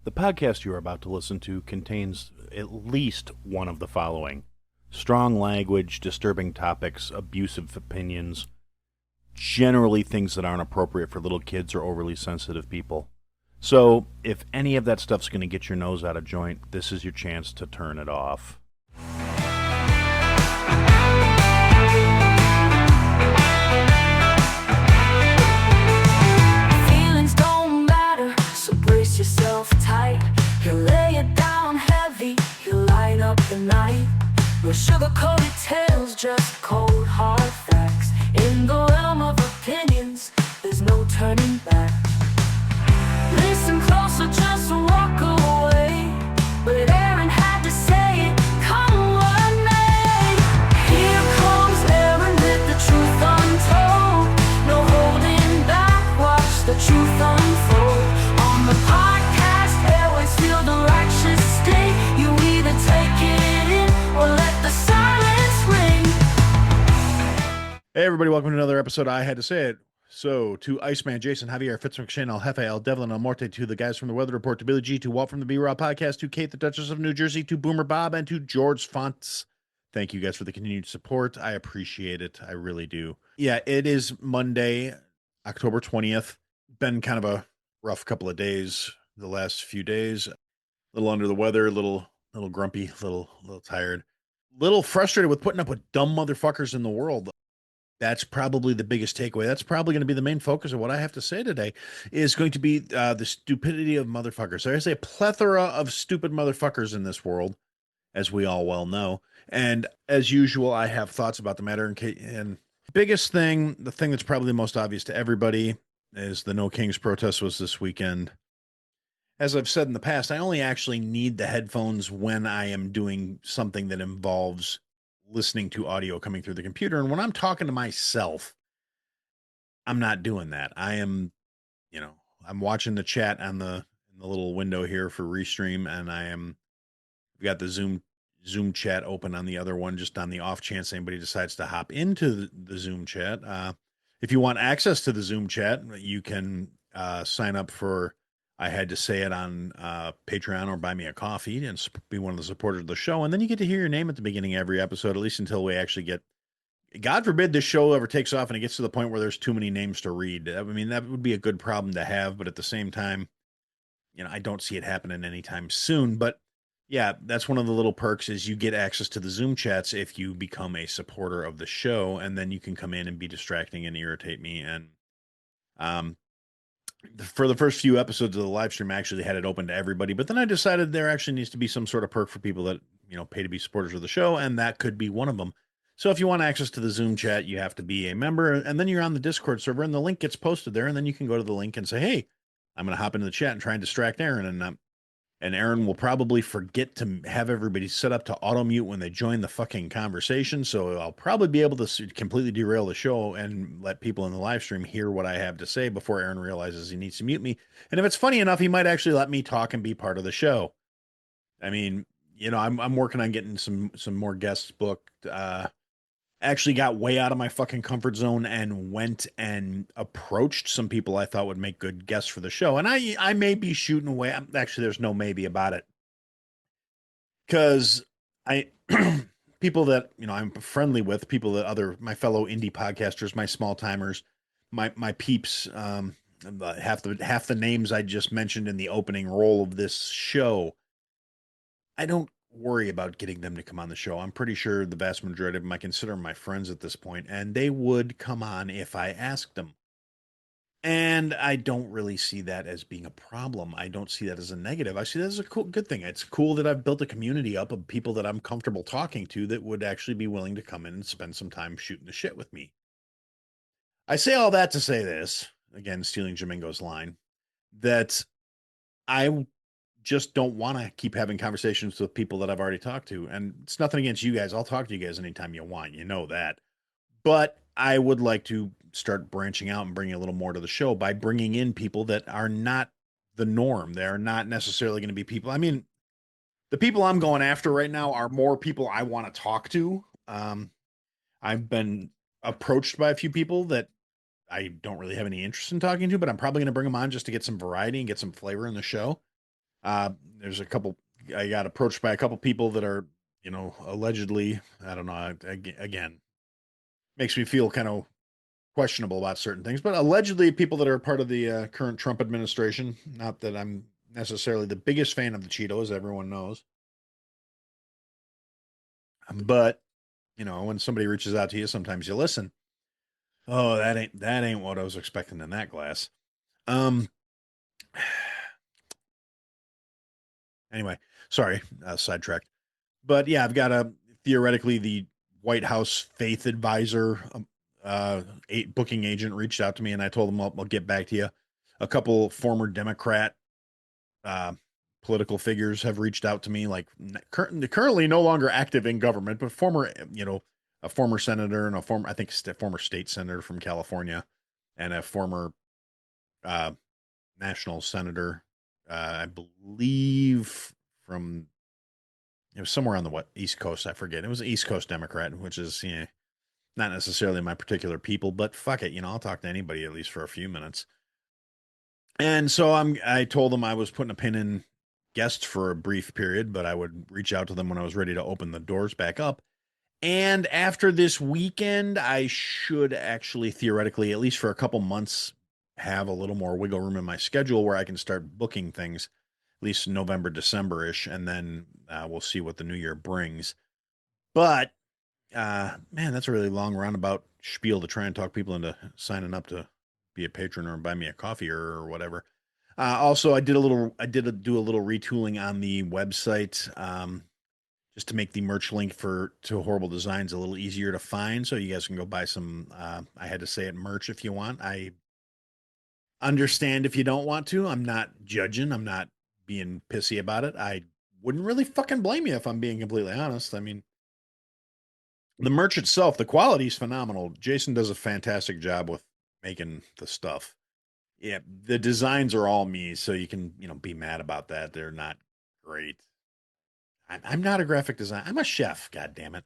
The podcast you are about to listen to contains at least one of the following: strong language, disturbing topics, abusive opinions, generally things that aren't appropriate for little kids or overly sensitive people. So, if any of that stuff's going to get your nose out of joint, this is your chance to turn it off. Feelings don't matter, so brace yourself tight. He'll lay it down heavy, he'll light up the night. No sugar-coated tales, just cold hard facts. In the realm of opinions, there's no turning back. Listen closer, just walk away. But Aaron had to say it, come what may. Here comes Aaron with the truth untold. No holding back, watch the truth unfold. On the podcast, airways feel the righteous sting. You either take it in or let the silence ring. Hey everybody, welcome to another episode of I Had to Say It. So, to Iceman, Jason, Javier, Fitz McShane, El Jefe, El Devlin, El Morte, to the guys from the Weather Report, to Billy G, to Walt from the B-Raw Podcast, to Kate, the Duchess of New Jersey, to Boomer Bob, and to George Fonts. Thank you guys for the continued support. I appreciate it. I really do. Yeah, it is Monday, October 20th. Been kind of a rough couple of days, the last few days. A little under the weather, a little grumpy, a little tired. Little frustrated with putting up with dumb motherfuckers in the world. That's probably the biggest takeaway. That's probably going to be the main focus of what I have to say today is going to be the stupidity of motherfuckers. There's a plethora of stupid motherfuckers in this world, as we all well know. And as usual, I have thoughts about the matter. And biggest thing, the thing that's probably the most obvious to everybody is the No Kings protest was this weekend. As I've said in the past, I only actually need the headphones when I am doing something that involves listening to audio coming through the computer. And when I'm talking to myself, I'm not doing that. I am, I'm watching the chat on in the little window here for Restream, and I've got the Zoom chat open on the other one, just on the off chance anybody decides to hop into the Zoom chat. If you want access to the Zoom chat, you can sign up for I Had to Say It on Patreon or buy me a coffee and be one of the supporters of the show. And then you get to hear your name at the beginning of every episode, at least until we actually get, God forbid this show ever takes off and it gets to the point where there's too many names to read. I mean, that would be a good problem to have, but at the same time, I don't see it happening anytime soon. But yeah, that's one of the little perks is you get access to the Zoom chats if you become a supporter of the show, and then you can come in and be distracting and irritate me. And for the first few episodes of the live stream, I actually had it open to everybody, but then I decided there actually needs to be some sort of perk for people that, pay to be supporters of the show, and that could be one of them. So if you want access to the Zoom chat, you have to be a member, and then you're on the Discord server, and the link gets posted there, and then you can go to the link and say, hey, I'm going to hop into the chat and try and distract Aaron, and Aaron will probably forget to have everybody set up to auto mute when they join the fucking conversation. So I'll probably be able to completely derail the show and let people in the live stream hear what I have to say before Aaron realizes he needs to mute me. And if it's funny enough, he might actually let me talk and be part of the show. I mean, I'm working on getting some more guests booked. Actually got way out of my fucking comfort zone and went and approached some people I thought would make good guests for the show. And I may be shooting away. Actually, there's no maybe about it. Because people that, I'm friendly with, people that my fellow indie podcasters, my small timers, my peeps, half the names I just mentioned in the opening role of this show, I don't worry about getting them to come on the show. I'm pretty sure the vast majority of them, I consider my friends at this point, and they would come on if I asked them. And I don't really see that as being a problem. I don't see that as a negative. I see that as a good thing. It's cool that I've built a community up of people that I'm comfortable talking to that would actually be willing to come in and spend some time shooting the shit with me. I say all that to say this, again, stealing Jamingo's line, that I just don't want to keep having conversations with people that I've already talked to. And it's nothing against you guys. I'll talk to you guys anytime you want. You know that. But I would like to start branching out and bringing a little more to the show by bringing in people that are not the norm. They're not necessarily going to be people. I mean, the people I'm going after right now are more people I want to talk to. I've been approached by a few people that I don't really have any interest in talking to, but I'm probably going to bring them on just to get some variety and get some flavor in the show. There's a couple. I got approached by a couple people that are, allegedly. I don't know. Again, makes me feel kind of questionable about certain things, but allegedly people that are part of the current Trump administration. Not that I'm necessarily the biggest fan of the Cheetos, everyone knows, but when somebody reaches out to you, sometimes you listen. Oh, that ain't what I was expecting in that glass. Um. Anyway, sorry, sidetracked. But yeah, I've got a theoretically the White House faith advisor, booking agent reached out to me, and I told him I'll get back to you. A couple former Democrat uh, political figures have reached out to me, like currently no longer active in government, but former, a former senator and a former, I think, former state senator from California, and a former uh, national senator, I believe from it was somewhere on the East Coast. I forget. It was an East Coast Democrat, which is not necessarily my particular people, but fuck it, I'll talk to anybody at least for a few minutes. And so I told them I was putting a pin in guests for a brief period, but I would reach out to them when I was ready to open the doors back up. And after this weekend, I should actually theoretically, at least for a couple months, have a little more wiggle room in my schedule where I can start booking things, at least November, December ish, and then we'll see what the new year brings. But man, that's a really long roundabout spiel to try and talk people into signing up to be a patron or buy me a coffee or whatever. Also, do a little retooling on the website, just to make the merch link to Horrible Designs a little easier to find, so you guys can go buy some. I had to say it, merch if you want. I understand if you don't want to. I'm not judging. I'm not being pissy about it. I wouldn't really fucking blame you if I'm being completely honest. I mean, the merch itself, the quality is phenomenal. Jason does a fantastic job with making the stuff. Yeah, the designs are all me, so you can, be mad about that. They're not great. I'm not a graphic designer. I'm a chef, god damn it.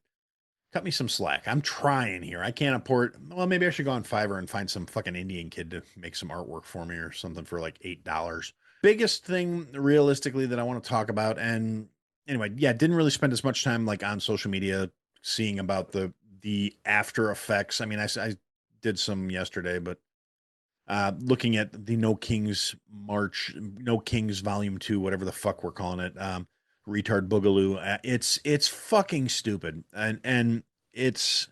Cut me some slack. I'm trying here. I can't afford. Well, maybe I should go on Fiverr and find some fucking Indian kid to make some artwork for me or something for like $8. Biggest thing realistically that I want to talk about, and anyway, yeah, didn't really spend as much time like on social media seeing about the after effects. I mean, I did some yesterday, but looking at the No Kings March, No Kings Volume 2, whatever the fuck we're calling it, retard boogaloo. It's fucking stupid, and it's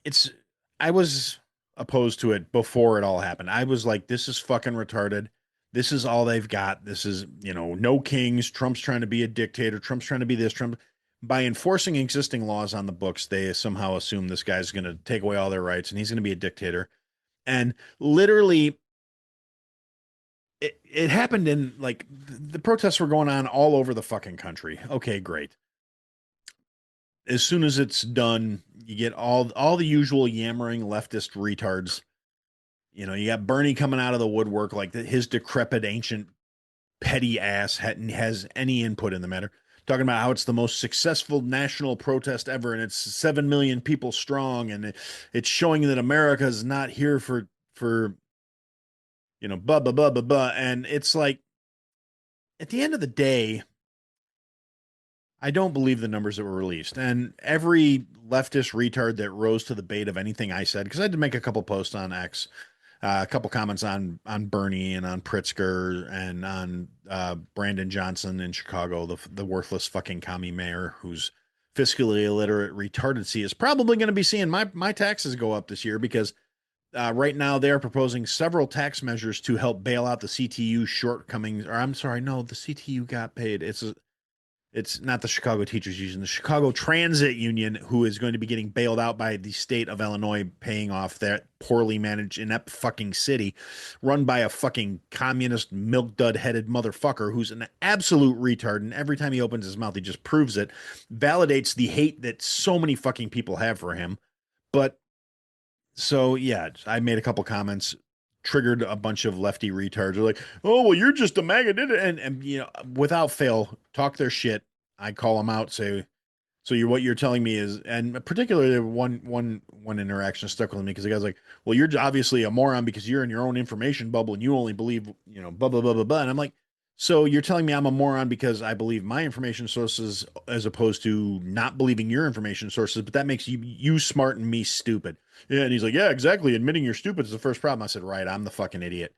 it's. I was opposed to it before it all happened. I was like, this is fucking retarded. This is all they've got. This is, no kings. Trump's trying to be a dictator. Trump's trying to be this. Trump, by enforcing existing laws on the books, they somehow assume this guy's going to take away all their rights and he's going to be a dictator. And literally, it happened in like the protests were going on all over the fucking country. Okay, great. As soon as it's done, you get all the usual yammering leftist retards. You got Bernie coming out of the woodwork like his decrepit ancient petty ass has any input in the matter, talking about how it's the most successful national protest ever and it's 7 million people strong and it's showing that America is not here for blah blah blah blah blah. And it's like, at the end of the day, I don't believe the numbers that were released. And every leftist retard that rose to the bait of anything I said, because I had to make a couple posts on X, a couple comments on Bernie and on Pritzker and on Brandon Johnson in Chicago, the worthless fucking commie mayor who's fiscally illiterate retardancy is probably going to be seeing my taxes go up this year because right now they are proposing several tax measures to help bail out the CTU shortcomings. Or I'm sorry, no, the CTU got paid. It's not the Chicago Teachers Union, the Chicago Transit Union, who is going to be getting bailed out by the state of Illinois, paying off that poorly managed, inept fucking city run by a fucking communist milk dud headed motherfucker who's an absolute retard. And every time he opens his mouth, he just proves it, validates the hate that so many fucking people have for him. But so, yeah, I made a couple comments, triggered a bunch of lefty retards. They're like, oh, well, you're just a MAGA, did it? And without fail, talk their shit. I call them out, say, so what you're telling me is, and particularly one interaction stuck with me because the guy's like, well, you're obviously a moron because you're in your own information bubble and you only believe, blah, blah, blah, blah, blah. And I'm like, So you're telling me I'm a moron because I believe my information sources as opposed to not believing your information sources, but that makes you smart and me stupid. Yeah, and he's like, yeah, exactly. Admitting you're stupid is the first problem. I said, right, I'm the fucking idiot.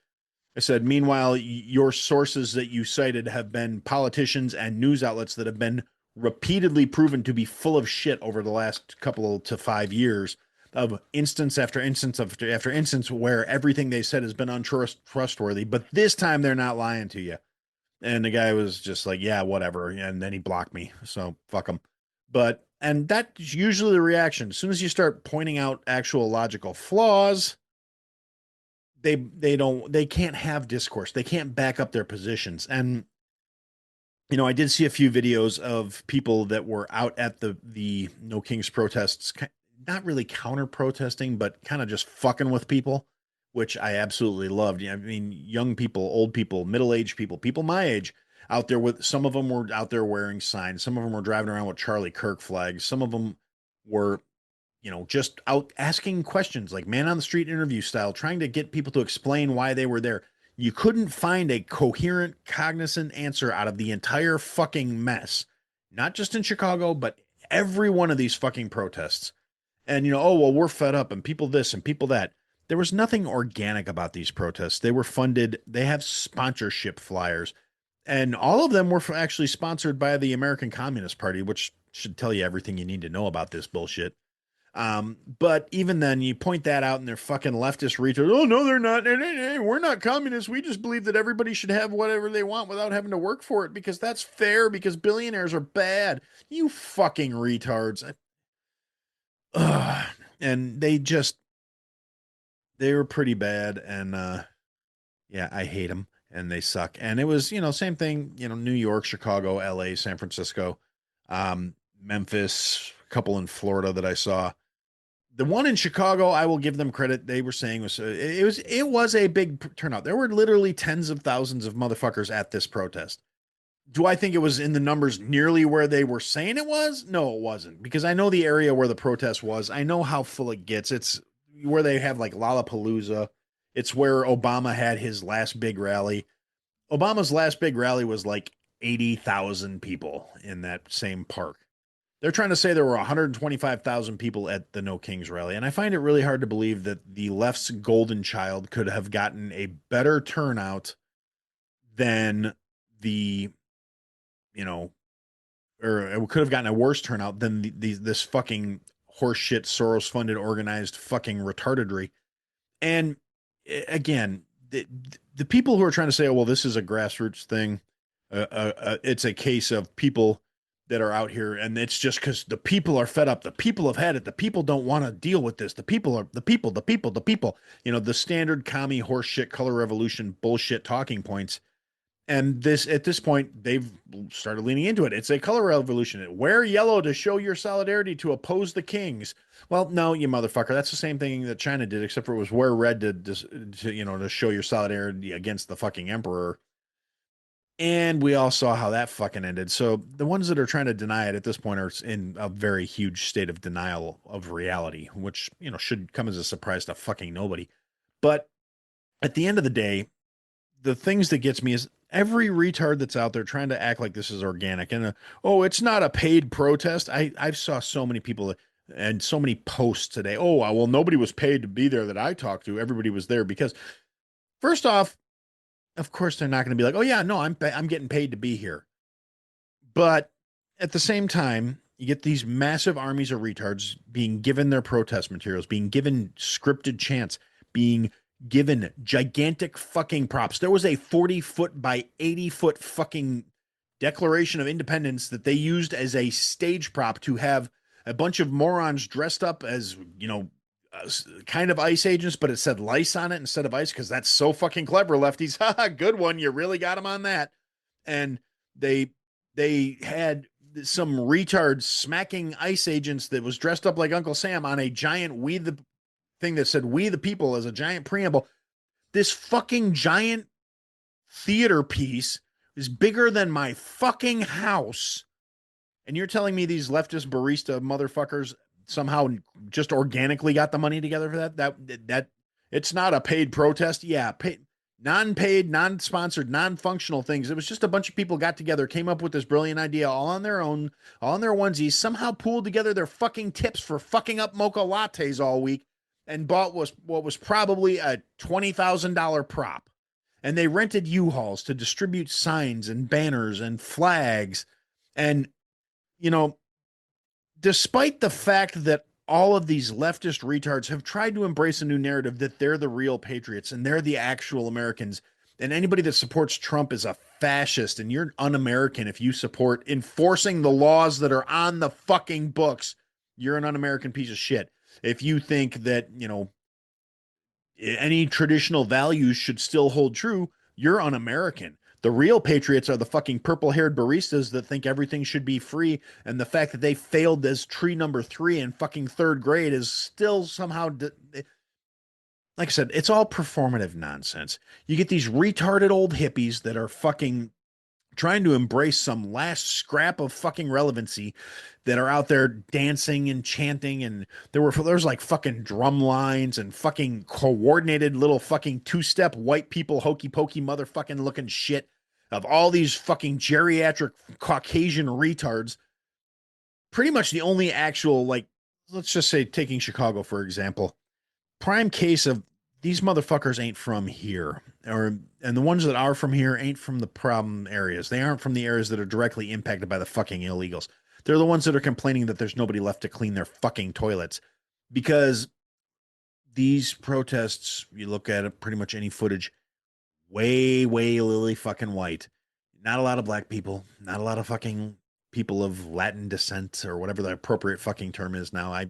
I said, meanwhile, your sources that you cited have been politicians and news outlets that have been repeatedly proven to be full of shit over the last couple to 5 years of instance after instance after instance where everything they said has been untrustworthy, but this time they're not lying to you. And the guy was just like, yeah, whatever. And then he blocked me. So fuck him. And that's usually the reaction. As soon as you start pointing out actual logical flaws, they can't have discourse. They can't back up their positions. And I did see a few videos of people that were out at the No Kings protests, not really counter protesting, but kind of just fucking with people, which I absolutely loved. I mean, young people, old people, middle-aged people, people my age out there with some of them were out there wearing signs. Some of them were driving around with Charlie Kirk flags. Some of them were just out asking questions like man on the street interview style, trying to get people to explain why they were there. You couldn't find a coherent, cognizant answer out of the entire fucking mess, not just in Chicago, but every one of these fucking protests. And, oh, well, we're fed up and people this and people that. There was nothing organic about these protests. They were funded, they have sponsorship flyers, and all of them were actually sponsored by the American Communist Party, which should tell you everything you need to know about this bullshit. But even then, you point that out, and they're fucking leftist retards. Oh no, they're not. We're not communists. We just believe that everybody should have whatever they want without having to work for it because that's fair. Because billionaires are bad. You fucking retards. Ugh. And they were pretty bad, and yeah, I hate them, and they suck. And it was same thing. New York, Chicago, L.A., San Francisco, Memphis, a couple in Florida that I saw. The one in Chicago, I will give them credit. They were saying it was a big turnout. There were literally tens of thousands of motherfuckers at this protest. Do I think it was in the numbers nearly where they were saying it was? No, it wasn't, because I know the area where the protest was. I know how full it gets. It's where they have like Lollapalooza. It's where Obama had his last big rally. Obama's last big rally was like 80,000 people in that same park. They're trying to say there were 125,000 people at the No Kings rally. And I find it really hard to believe that the left's golden child could have gotten a better turnout than or it could have gotten a worse turnout than this fucking horseshit Soros funded organized fucking retardedry. And again, the people who are trying to say, oh, well, this is a grassroots thing. It's a case of people that are out here, and it's just because the people are fed up. The people have had it. The people don't want to deal with this. The people are the people. The standard commie horseshit color revolution bullshit talking points. And at this point, they've started leaning into it. It's a color revolution. Wear yellow to show your solidarity to oppose the kings. Well, no, you motherfucker. That's the same thing that China did, except for it was wear red to show your solidarity against the fucking emperor. And we all saw how that fucking ended. So the ones that are trying to deny it at this point are in a very huge state of denial of reality, which, should come as a surprise to fucking nobody. But at the end of the day, the things that gets me is every retard that's out there trying to act like this is organic and it's not a paid protest. I saw so many people and so many posts today. Oh, well, nobody was paid to be there that I talked to. Everybody was there because, first off, of course they're not going to be like, oh yeah, no, I'm getting paid to be here. But at the same time, you get these massive armies of retards being given their protest materials, being given scripted chants, being given gigantic fucking props. There was a 40-foot by 80-foot fucking Declaration of Independence that they used as a stage prop to have a bunch of morons dressed up as, kind of ICE agents, but it said lice on it instead of ICE because that's so fucking clever, lefties. Haha, good one. You really got them on that. And they had some retard smacking ICE agents that was dressed up like Uncle Sam on a giant thing that said "We the People" as a giant preamble. This fucking giant theater piece is bigger than my fucking house. And you're telling me these leftist barista motherfuckers somehow just organically got the money together for that? That it's not a paid protest. Yeah, non-paid, non-sponsored, non-functional things. It was just a bunch of people got together, came up with this brilliant idea all on their own, all on their onesies, somehow pooled together their fucking tips for fucking up mocha lattes all week and bought what was probably a $20,000 prop. And they rented U-Hauls to distribute signs and banners and flags. And, you know, despite the fact that all of these leftist retards have tried to embrace a new narrative that they're the real patriots and they're the actual Americans, and anybody that supports Trump is a fascist and you're un-American if you support enforcing the laws that are on the fucking books. You're an un-American piece of shit. If you think that, any traditional values should still hold true, you're un-American. The real patriots are the fucking purple-haired baristas that think everything should be free, and the fact that they failed as tree number 3 in fucking 3rd grade is still somehow, like I said, it's all performative nonsense. You get these retarded old hippies that are fucking trying to embrace some last scrap of fucking relevancy that are out there dancing and chanting, and there's like fucking drum lines and fucking coordinated little fucking 2-step white people hokey pokey motherfucking looking shit of all these fucking geriatric Caucasian retards. Pretty much the only actual, like, let's just say taking Chicago for example, prime case of these motherfuckers ain't from here, and the ones that are from here ain't from the problem areas. They aren't from the areas that are directly impacted by the fucking illegals. They're the ones that are complaining that there's nobody left to clean their fucking toilets, because these protests, you look at it, pretty much any footage, way lily fucking white. Not a lot of black people, not a lot of fucking people of Latin descent or whatever the appropriate fucking term is now.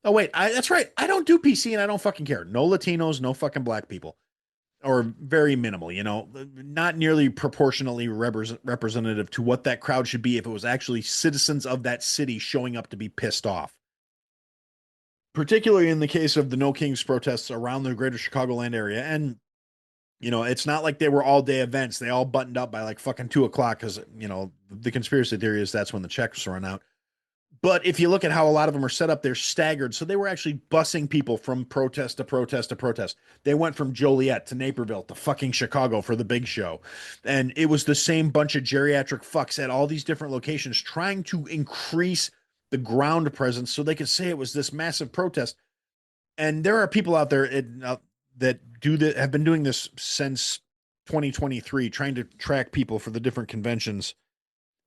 Oh wait, that's right. I don't do PC and I don't fucking care. No Latinos, no fucking black people, or very minimal. Not nearly proportionally representative to what that crowd should be if it was actually citizens of that city showing up to be pissed off. Particularly in the case of the No Kings protests around the greater Chicagoland area, and it's not like they were all day events. They all buttoned up by like fucking 2:00 because the conspiracy theory is that's when the checks run out. But if you look at how a lot of them are set up, they're staggered. So they were actually busing people from protest to protest to protest. They went from Joliet to Naperville to fucking Chicago for the big show. And it was the same bunch of geriatric fucks at all these different locations trying to increase the ground presence so they could say it was this massive protest. And there are people out there that have been doing this since 2023, trying to track people for the different conventions,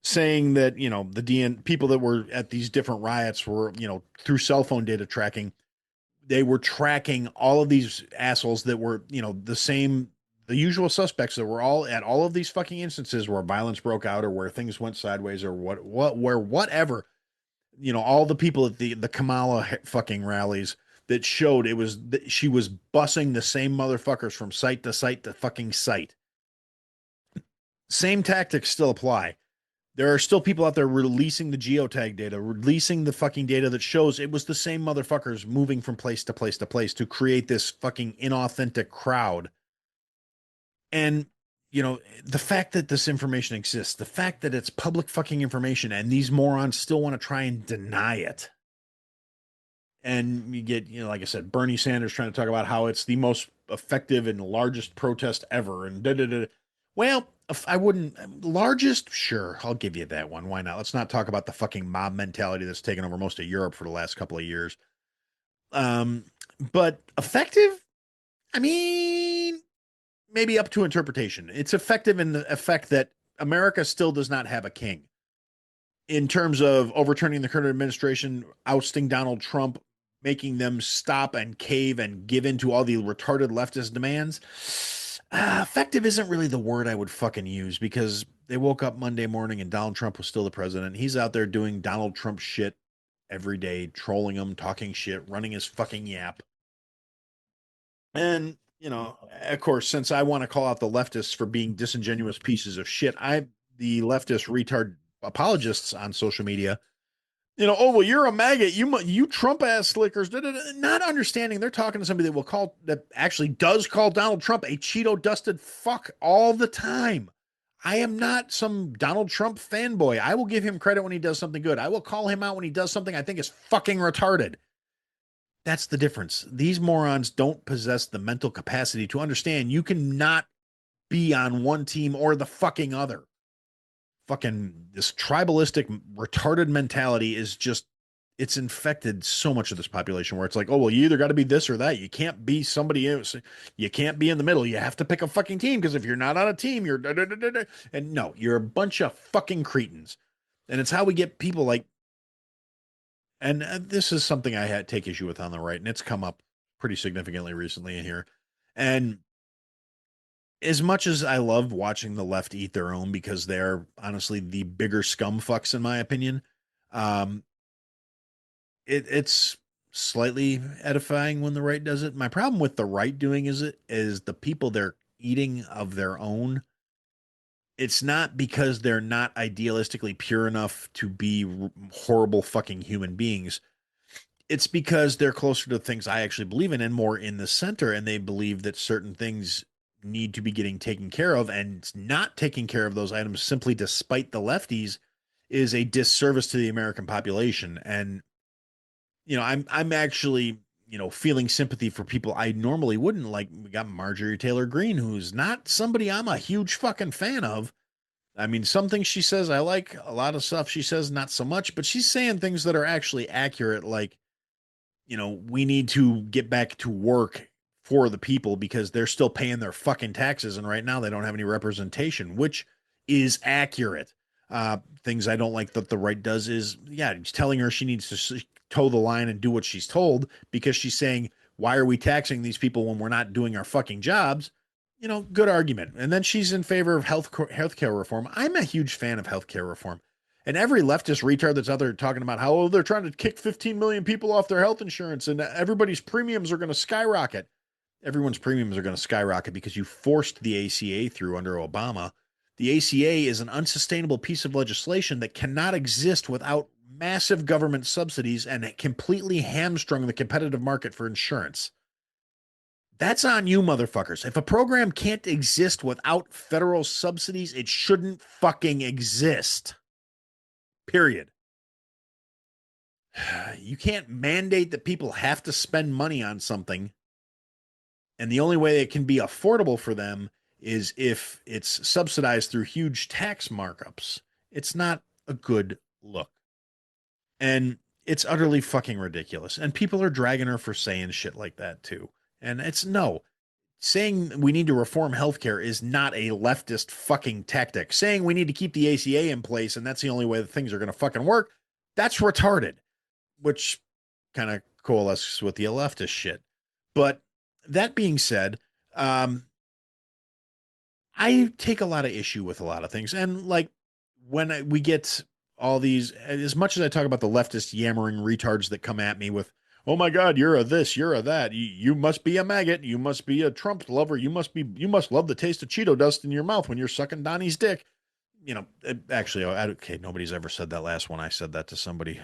saying that, the people that were at these different riots were, through cell phone data tracking, they were tracking all of these assholes that were, the usual suspects that were all at all of these fucking instances where violence broke out or where things went sideways or whatever, all the people at the Kamala fucking rallies that showed she was busing the same motherfuckers from site to site to fucking site. Same tactics still apply. There are still people out there releasing the geotag data, releasing the fucking data that shows it was the same motherfuckers moving from place to place to place to create this fucking inauthentic crowd. And, the fact that this information exists, the fact that it's public fucking information and these morons still want to try and deny it. And you get, like I said, Bernie Sanders trying to talk about how it's the most effective and largest protest ever. And Well, I wouldn't. Largest? Sure. I'll give you that one. Why not? Let's not talk about the fucking mob mentality that's taken over most of Europe for the last couple of years. But effective? I mean, maybe up to interpretation. It's effective in the effect that America still does not have a king. In terms of overturning the current administration, ousting Donald Trump, making them stop and cave and give in to all the retarded leftist demands. Effective isn't really the word I would fucking use, because they woke up Monday morning and Donald Trump was still the president. He's out there doing Donald Trump shit every day, trolling him, talking shit, running his fucking yap. And, of course, since I want to call out the leftists for being disingenuous pieces of shit, the leftist retard apologists on social media, oh, well, you're a maggot, you Trump ass slickers, not understanding they're talking to somebody that actually does call Donald Trump a Cheeto dusted fuck all the time. I am not some Donald Trump fanboy. I will give him credit when he does something good. I will call him out when he does something I think is fucking retarded. That's the difference. These morons don't possess the mental capacity to understand you cannot be on one team or the fucking other. Fucking this tribalistic, retarded mentality is just, it's infected so much of this population where it's like, oh, well, you either got to be this or that. You can't be somebody else. You can't be in the middle. You have to pick a fucking team because if you're not on a team, you're da, da, da, da, da. And no, you're a bunch of fucking cretins. And it's how we get people like, and this is something I had take issue with on the right, and it's come up pretty significantly recently in here. And as much as I love watching the left eat their own because they're honestly the bigger scum fucks in my opinion, um, it's slightly edifying when the right does it. My problem with the right doing is the people they're eating of their own. It's not because they're not idealistically pure enough to be horrible fucking human beings. It's because they're closer to things I actually believe in and more in the center, and they believe that certain things need to be getting taken care of, and not taking care of those items simply despite the lefties is a disservice to the American population. And I'm actually feeling sympathy for people I normally wouldn't. Like, we got Marjorie Taylor Greene, who's not somebody I'm a huge fucking fan of. I mean, some things she says I like, a lot of stuff she says not so much, but she's saying things that are actually accurate, like, we need to get back to work for the people because they're still paying their fucking taxes. And right now they don't have any representation, which is accurate. Things I don't like that the right does is, yeah, he's telling her she needs to toe the line and do what she's told because she's saying, why are we taxing these people when we're not doing our fucking jobs? Good argument. And then she's in favor of healthcare reform. I'm a huge fan of healthcare reform. And every leftist retard that's out there talking about how they're trying to kick 15 million people off their health insurance and everybody's premiums are going to skyrocket. Everyone's premiums are going to skyrocket because you forced the ACA through under Obama. The ACA is an unsustainable piece of legislation that cannot exist without massive government subsidies, and it completely hamstrung the competitive market for insurance. That's on you, motherfuckers. If a program can't exist without federal subsidies, it shouldn't fucking exist. Period. You can't mandate that people have to spend money on something, and the only way it can be affordable for them is if it's subsidized through huge tax markups. It's not a good look. And it's utterly fucking ridiculous. And people are dragging her for saying shit like that too. And it's no. Saying we need to reform healthcare is not a leftist fucking tactic. Saying we need to keep the ACA in place and that's the only way that things are going to fucking work, that's retarded, which kind of coalesces with the leftist shit. But that being said, I take a lot of issue with a lot of things. And like when we get all these, as much as I talk about the leftist yammering retards that come at me with, oh my God, you're a this, you're a that. You must be a maggot. You must be a Trump lover. You must love the taste of Cheeto dust in your mouth when you're sucking Donnie's dick. Actually, okay, nobody's ever said that last one. I said that to somebody.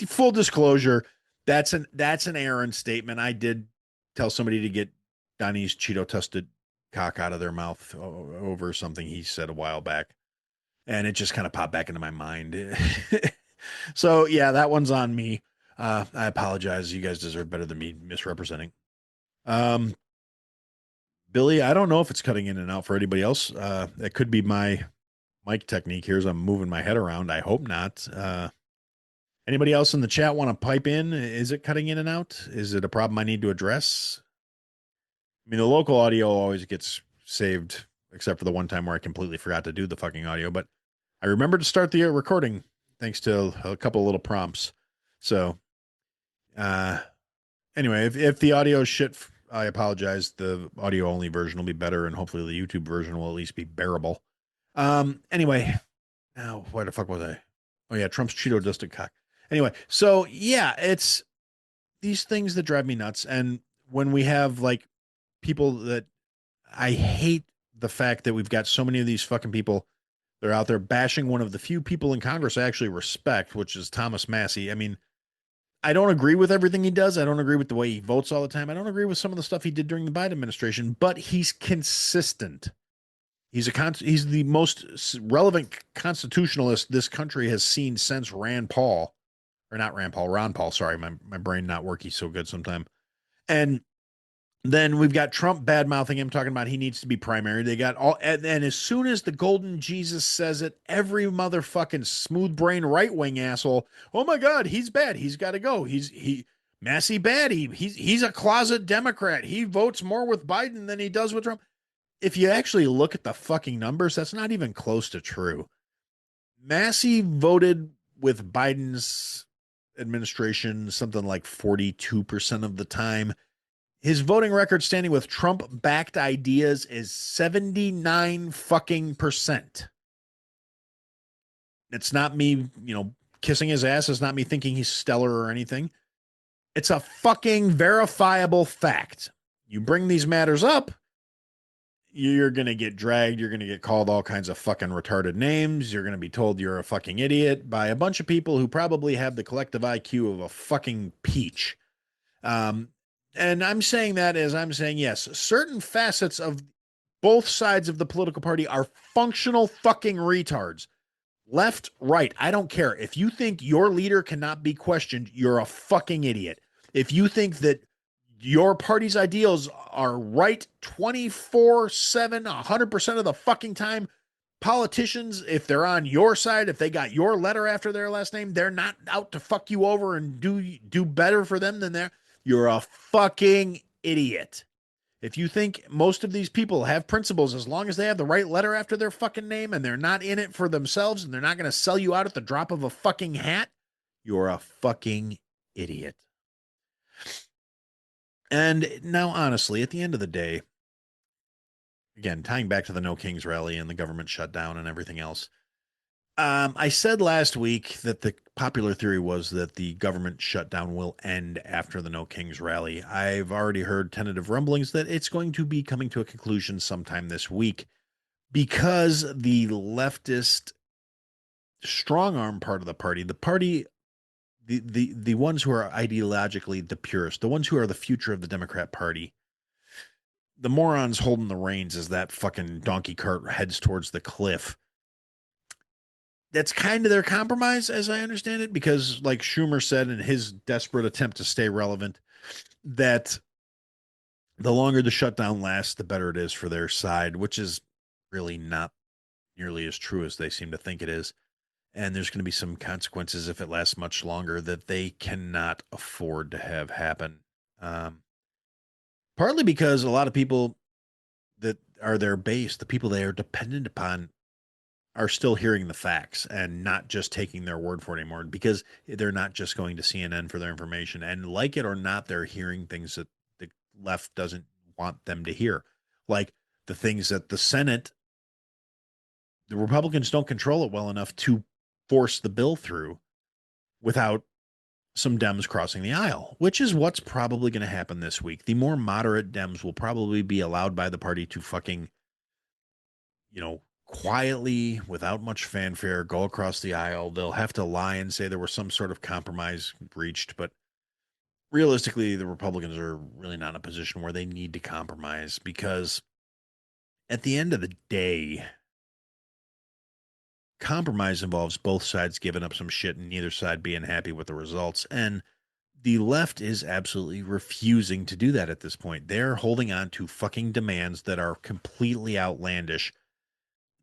Full disclosure, that's an Aaron statement. I did tell somebody to get Donnie's Cheeto dusted cock out of their mouth over something he said a while back. And it just kind of popped back into my mind. So yeah, that one's on me. I apologize. You guys deserve better than me misrepresenting. Billy, I don't know if it's cutting in and out for anybody else. It could be my mic technique here as I'm moving my head around. I hope not. Anybody else in the chat want to pipe in? Is it cutting in and out? Is it a problem I need to address? I mean, the local audio always gets saved, except for the one time where I completely forgot to do the fucking audio. But I remembered to start the recording thanks to a couple of little prompts. So, anyway, if the audio is shit, I apologize. The audio only version will be better, and hopefully the YouTube version will at least be bearable. Anyway, now where the fuck was I? Oh yeah, Trump's Cheeto dusted cock. Anyway, so yeah, it's these things that drive me nuts. And when we have like people that I hate the fact that we've got so many of these fucking people. They're out there bashing one of the few people in Congress I actually respect, which is Thomas Massie. I mean, I don't agree with everything he does. I don't agree with the way he votes all the time. I don't agree with some of the stuff he did during the Biden administration, but he's consistent. He's the most relevant constitutionalist this country has seen since Ron Paul. Sorry, my brain not working so good sometime. And Then we've got Trump bad mouthing him, talking about he needs to be primary. They got all, and as soon as the golden Jesus says it, every motherfucking smooth brain right wing asshole, oh my God, he's bad. He's got to go. Massey bad. He's a closet Democrat. He votes more with Biden than he does with Trump. If you actually look at the fucking numbers, that's not even close to true. Massey voted with Biden's administration something like 42% of the time. His voting record standing with Trump backed ideas is 79 fucking percent. It's not me, kissing his ass. It's not me thinking he's stellar or anything. It's a fucking verifiable fact. You bring these matters up, you're going to get dragged. You're going to get called all kinds of fucking retarded names. You're going to be told you're a fucking idiot by a bunch of people who probably have the collective IQ of a fucking peach. And I'm saying that as I'm saying, yes, certain facets of both sides of the political party are functional fucking retards. Left, right, I don't care. If you think your leader cannot be questioned, you're a fucking idiot. If you think that your party's ideals are right 24/7, 100% of the fucking time, politicians, if they're on your side, if they got your letter after their last name, they're not out to fuck you over and do better for them than you're a fucking idiot. If you think most of these people have principles, as long as they have the right letter after their fucking name and they're not in it for themselves and they're not going to sell you out at the drop of a fucking hat, you're a fucking idiot. And now, honestly, at the end of the day, again, tying back to the No Kings rally and the government shutdown and everything else, I said last week that the popular theory was that the government shutdown will end after the No Kings rally. I've already heard tentative rumblings that it's going to be coming to a conclusion sometime this week because the leftist strong arm part of the party, the ones who are ideologically the purest, the ones who are the future of the Democrat Party, the morons holding the reins as that fucking donkey cart heads towards the cliff. That's kind of their compromise, as I understand it, because like Schumer said in his desperate attempt to stay relevant, that the longer the shutdown lasts, the better it is for their side, which is really not nearly as true as they seem to think it is. And there's going to be some consequences if it lasts much longer that they cannot afford to have happen. Partly because a lot of people that are their base, the people they are dependent upon, are still hearing the facts and not just taking their word for it anymore, because they're not just going to CNN for their information. And like it or not, they're hearing things that the left doesn't want them to hear. Like the things that the Senate, the Republicans don't control it well enough to force the bill through without some Dems crossing the aisle, which is what's probably going to happen this week. The more moderate Dems will probably be allowed by the party to fucking, quietly, without much fanfare, go across the aisle. They'll have to lie and say there was some sort of compromise reached, but realistically, the Republicans are really not in a position where they need to compromise, because at the end of the day, compromise involves both sides giving up some shit and neither side being happy with the results. And the left is absolutely refusing to do that at this point. They're holding on to fucking demands that are completely outlandish.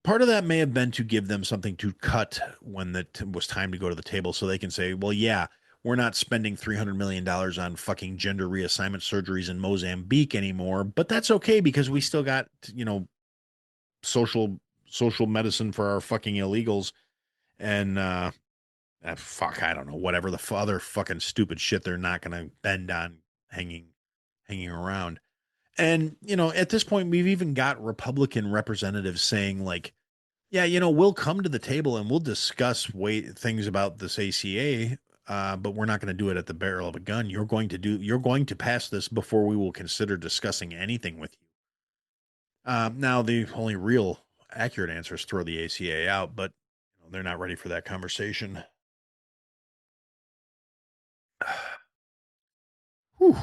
Part of that may have been to give them something to cut when it was time to go to the table, so they can say, well, yeah, we're not spending $300 million on fucking gender reassignment surgeries in Mozambique anymore, but that's okay because we still got, social medicine for our fucking illegals and fuck, I don't know, whatever the other fucking stupid shit they're not going to bend on hanging around. And, at this point, we've even got Republican representatives saying like, yeah, we'll come to the table and we'll discuss things about this ACA, but we're not going to do it at the barrel of a gun. You're going to pass this before we will consider discussing anything with you. Now, the only real accurate answer is throw the ACA out, but they're not ready for that conversation. Whew,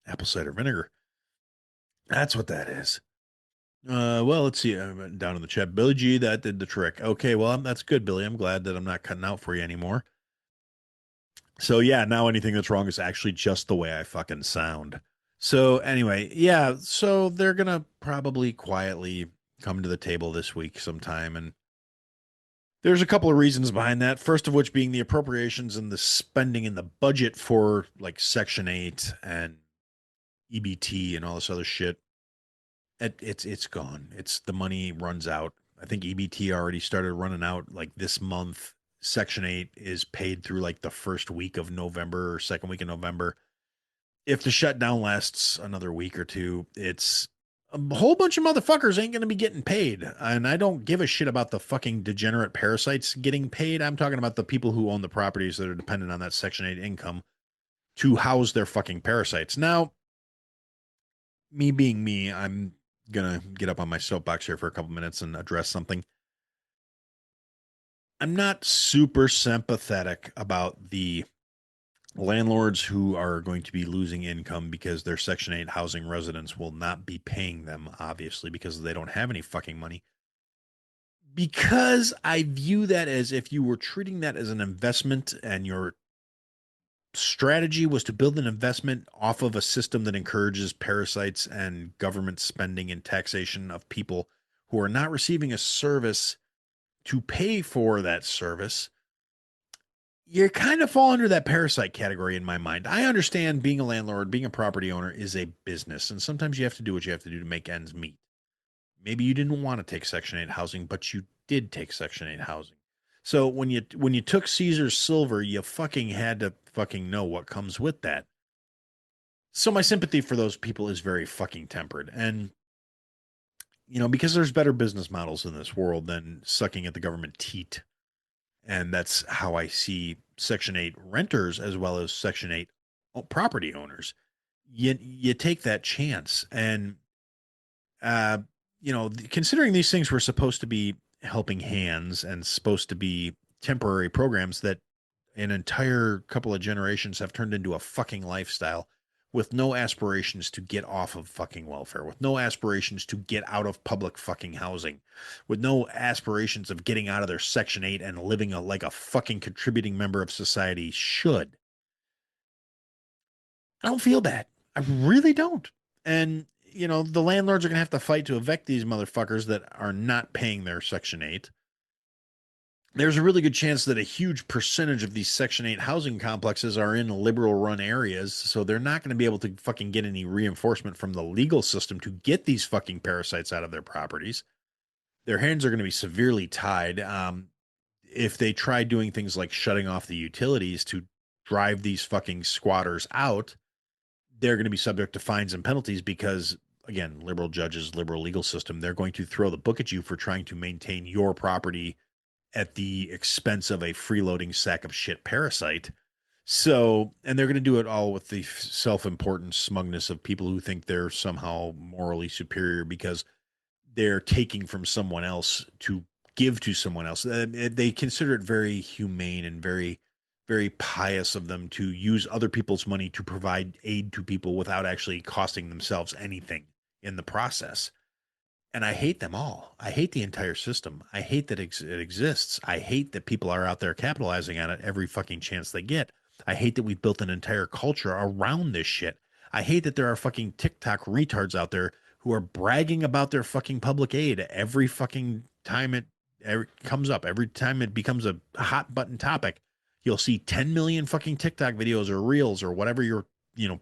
apple cider vinegar. That's what that is. Well, let's see. Down in the chat, Billy G, that did the trick. Okay, well, that's good, Billy. I'm glad that I'm not cutting out for you anymore. So yeah, now anything that's wrong is actually just the way I fucking sound. So anyway, yeah, so they're gonna probably quietly come to the table this week sometime, and there's a couple of reasons behind that. First of which being the appropriations and the spending in the budget for like Section 8 and EBT and all this other shit. It's gone. It's the money runs out. I think EBT already started running out like this month. Section 8 is paid through like the first week of November or second week of November. If the shutdown lasts another week or two, it's a whole bunch of motherfuckers ain't going to be getting paid. And I don't give a shit about the fucking degenerate parasites getting paid. I'm talking about the people who own the properties that are dependent on that Section 8 income to house their fucking parasites. Now, me being me, I'm going to get up on my soapbox here for a couple minutes and address something. I'm not super sympathetic about the landlords who are going to be losing income because their Section 8 housing residents will not be paying them, obviously, because they don't have any fucking money. Because I view that as if you were treating that as an investment and your strategy was to build an investment off of a system that encourages parasites and government spending and taxation of people who are not receiving a service to pay for that service, you're kind of fall under that parasite category in my mind. I understand being a landlord, being a property owner is a business, and sometimes you have to do what you have to do to make ends meet. Maybe you didn't want to take Section 8 housing, but you did take Section 8 housing. So when you took Caesar's silver, you fucking had to fucking know what comes with that. So my sympathy for those people is very fucking tempered. And because there's better business models in this world than sucking at the government teat. And that's how I see Section 8 renters as well as Section 8 property owners. You take that chance. And, considering these things were supposed to be helping hands and supposed to be temporary programs that an entire couple of generations have turned into a fucking lifestyle with no aspirations to get off of fucking welfare, with no aspirations to get out of public fucking housing, with no aspirations of getting out of their Section 8 and living like a fucking contributing member of society should. I don't feel bad. I really don't. And, the landlords are going to have to fight to evict these motherfuckers that are not paying their Section 8. There's a really good chance that a huge percentage of these Section 8 housing complexes are in liberal run areas. So they're not going to be able to fucking get any reinforcement from the legal system to get these fucking parasites out of their properties. Their hands are going to be severely tied. If they try doing things like shutting off the utilities to drive these fucking squatters out, they're going to be subject to fines and penalties because, again, liberal judges, liberal legal system, they're going to throw the book at you for trying to maintain your property at the expense of a freeloading sack of shit parasite. So, and they're going to do it all with the self-important smugness of people who think they're somehow morally superior because they're taking from someone else to give to someone else. They consider it very humane and very, very pious of them to use other people's money to provide aid to people without actually costing themselves anything in the process. And I hate them all. I hate the entire system. I hate that it exists. I hate that people are out there capitalizing on it every fucking chance they get. I hate that we've built an entire culture around this shit. I hate that there are fucking TikTok retards out there who are bragging about their fucking public aid every fucking time it comes up. Every time it becomes a hot button topic, you'll see 10 million fucking TikTok videos or reels or whatever your,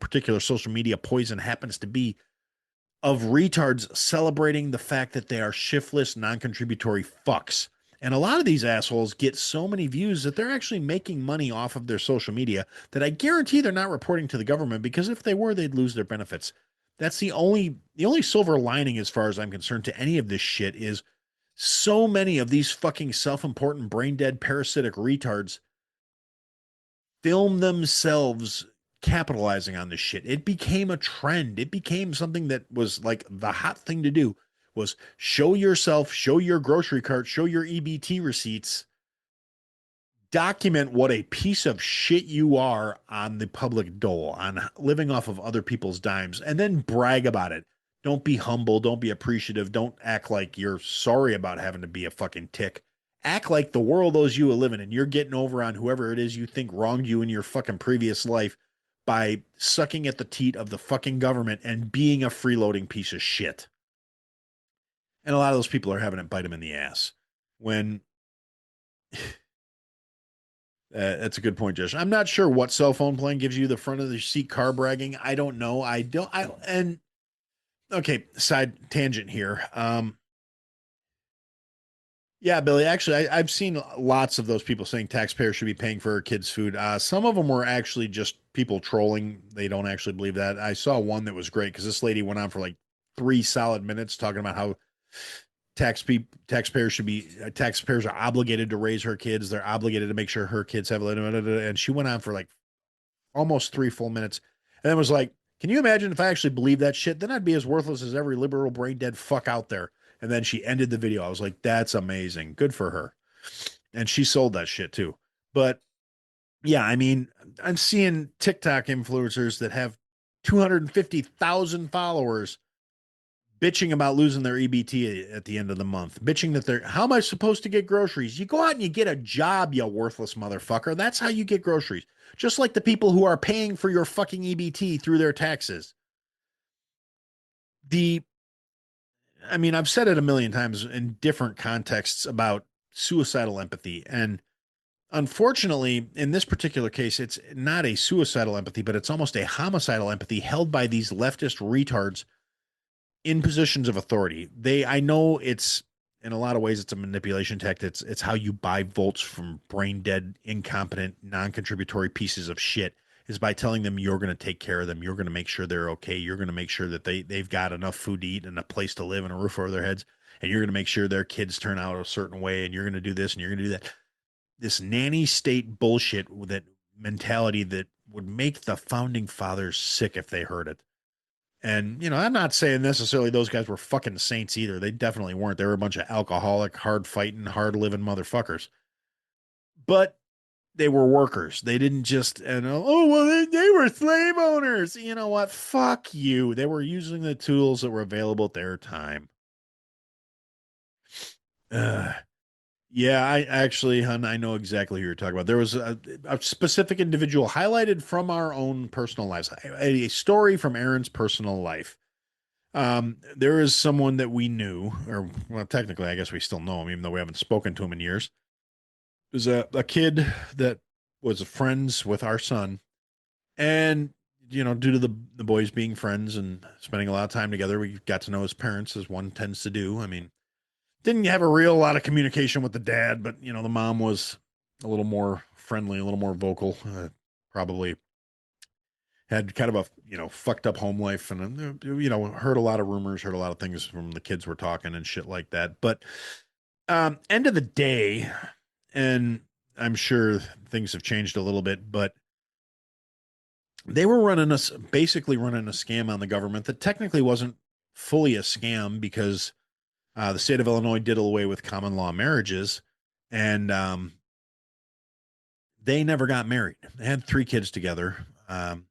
particular social media poison happens to be of retards celebrating the fact that they are shiftless, non-contributory fucks. And a lot of these assholes get so many views that they're actually making money off of their social media that I guarantee they're not reporting to the government, because if they were, they'd lose their benefits. That's the only silver lining, as far as I'm concerned, to any of this shit is so many of these fucking self-important, brain-dead, parasitic retards film themselves capitalizing on this shit. It became a trend. It became something that was like the hot thing to do, was show yourself, show your grocery cart, show your EBT receipts, document what a piece of shit you are on the public dole, on living off of other people's dimes, and then brag about it. Don't be humble. Don't be appreciative. Don't act like you're sorry about having to be a fucking tick. Act like the world owes you a living and you're getting over on whoever it is you think wronged you in your fucking previous life by sucking at the teat of the fucking government and being a freeloading piece of shit. And a lot of those people are having it bite them in the ass. When that's a good point, Josh. I'm not sure what cell phone plan gives you the front of the seat car bragging. I don't know. I don't. I and okay. Side tangent here. Yeah, Billy. Actually, I've seen lots of those people saying taxpayers should be paying for our kids' food. Some of them were actually just people trolling. They don't actually believe that. I saw one that was great because this lady went on for like 3 solid minutes talking about how taxpayers should be taxpayers are obligated to raise her kids. They're obligated to make sure her kids have and she went on for like almost 3 full minutes, and then was like, "Can you imagine if I actually believed that shit? Then I'd be as worthless as every liberal brain dead fuck out there." And then she ended the video. I was like, "That's amazing, good for her." And she sold that shit too. But yeah, I mean, I'm seeing TikTok influencers that have 250,000 followers bitching about losing their EBT at the end of the month, bitching that they're, how am I supposed to get groceries? You go out and you get a job, you worthless motherfucker. That's how you get groceries. Just like the people who are paying for your fucking EBT through their taxes. The, I mean, I've said it a million times in different contexts about suicidal empathy. And unfortunately, in this particular case, it's not a suicidal empathy, but it's almost a homicidal empathy held by these leftist retards in positions of authority. I know it's in a lot of ways it's a manipulation tactic. It's how you buy votes from brain dead, incompetent, non-contributory pieces of shit, is by telling them you're going to take care of them, you're going to make sure they're okay, you're going to make sure that they've got enough food to eat and a place to live and a roof over their heads, and you're going to make sure their kids turn out a certain way, and you're going to do this and you're going to do that. This nanny state bullshit, that mentality that would make the founding fathers sick if they heard it. And, I'm not saying necessarily those guys were fucking saints either. They definitely weren't. They were a bunch of alcoholic, hard fighting, hard living motherfuckers. But they were workers. They didn't just, oh, well, they were slave owners. You know what? Fuck you. They were using the tools that were available at their time. Uh, yeah, I actually, hun, I know exactly who you're talking about. There was a specific individual highlighted from our own personal lives, a story from Aaron's personal life. There is someone that we knew, or well, technically, I guess we still know him, even though we haven't spoken to him in years. There's a kid that was friends with our son, and due to the boys being friends and spending a lot of time together, we got to know his parents, as one tends to do. I mean, didn't have a real lot of communication with the dad, but the mom was a little more friendly, a little more vocal, probably had kind of a fucked up home life, and heard a lot of rumors, heard a lot of things from the kids were talking and shit like that. But end of the day, and I'm sure things have changed a little bit, but they were basically running a scam on the government that technically wasn't fully a scam, because the state of Illinois did away with common law marriages, and they never got married. They had 3 kids together. The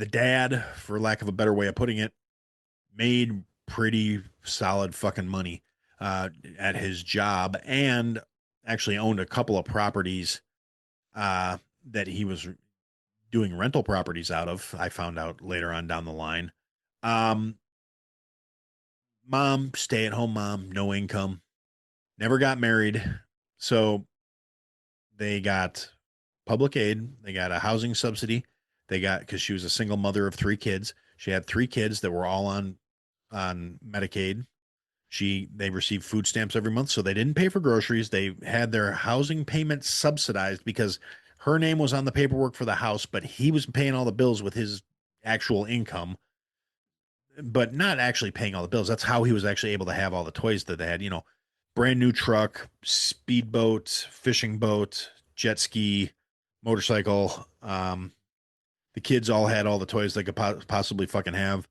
dad, for lack of a better way of putting it, made pretty solid fucking money at his job, and actually owned a couple of properties that he was doing rental properties out of. I found out later on down the line. Mom, stay at home mom, no income, never got married. So they got public aid. They got a housing subsidy. Because she was a single mother of 3 kids. She had 3 kids that were all on Medicaid. They received food stamps every month, so they didn't pay for groceries. They had their housing payments subsidized because her name was on the paperwork for the house, but he was paying all the bills with his actual income, but not actually paying all the bills. That's how he was actually able to have all the toys that they had. Brand new truck, speedboat, fishing boat, jet ski, motorcycle. The kids all had all the toys they could possibly fucking have.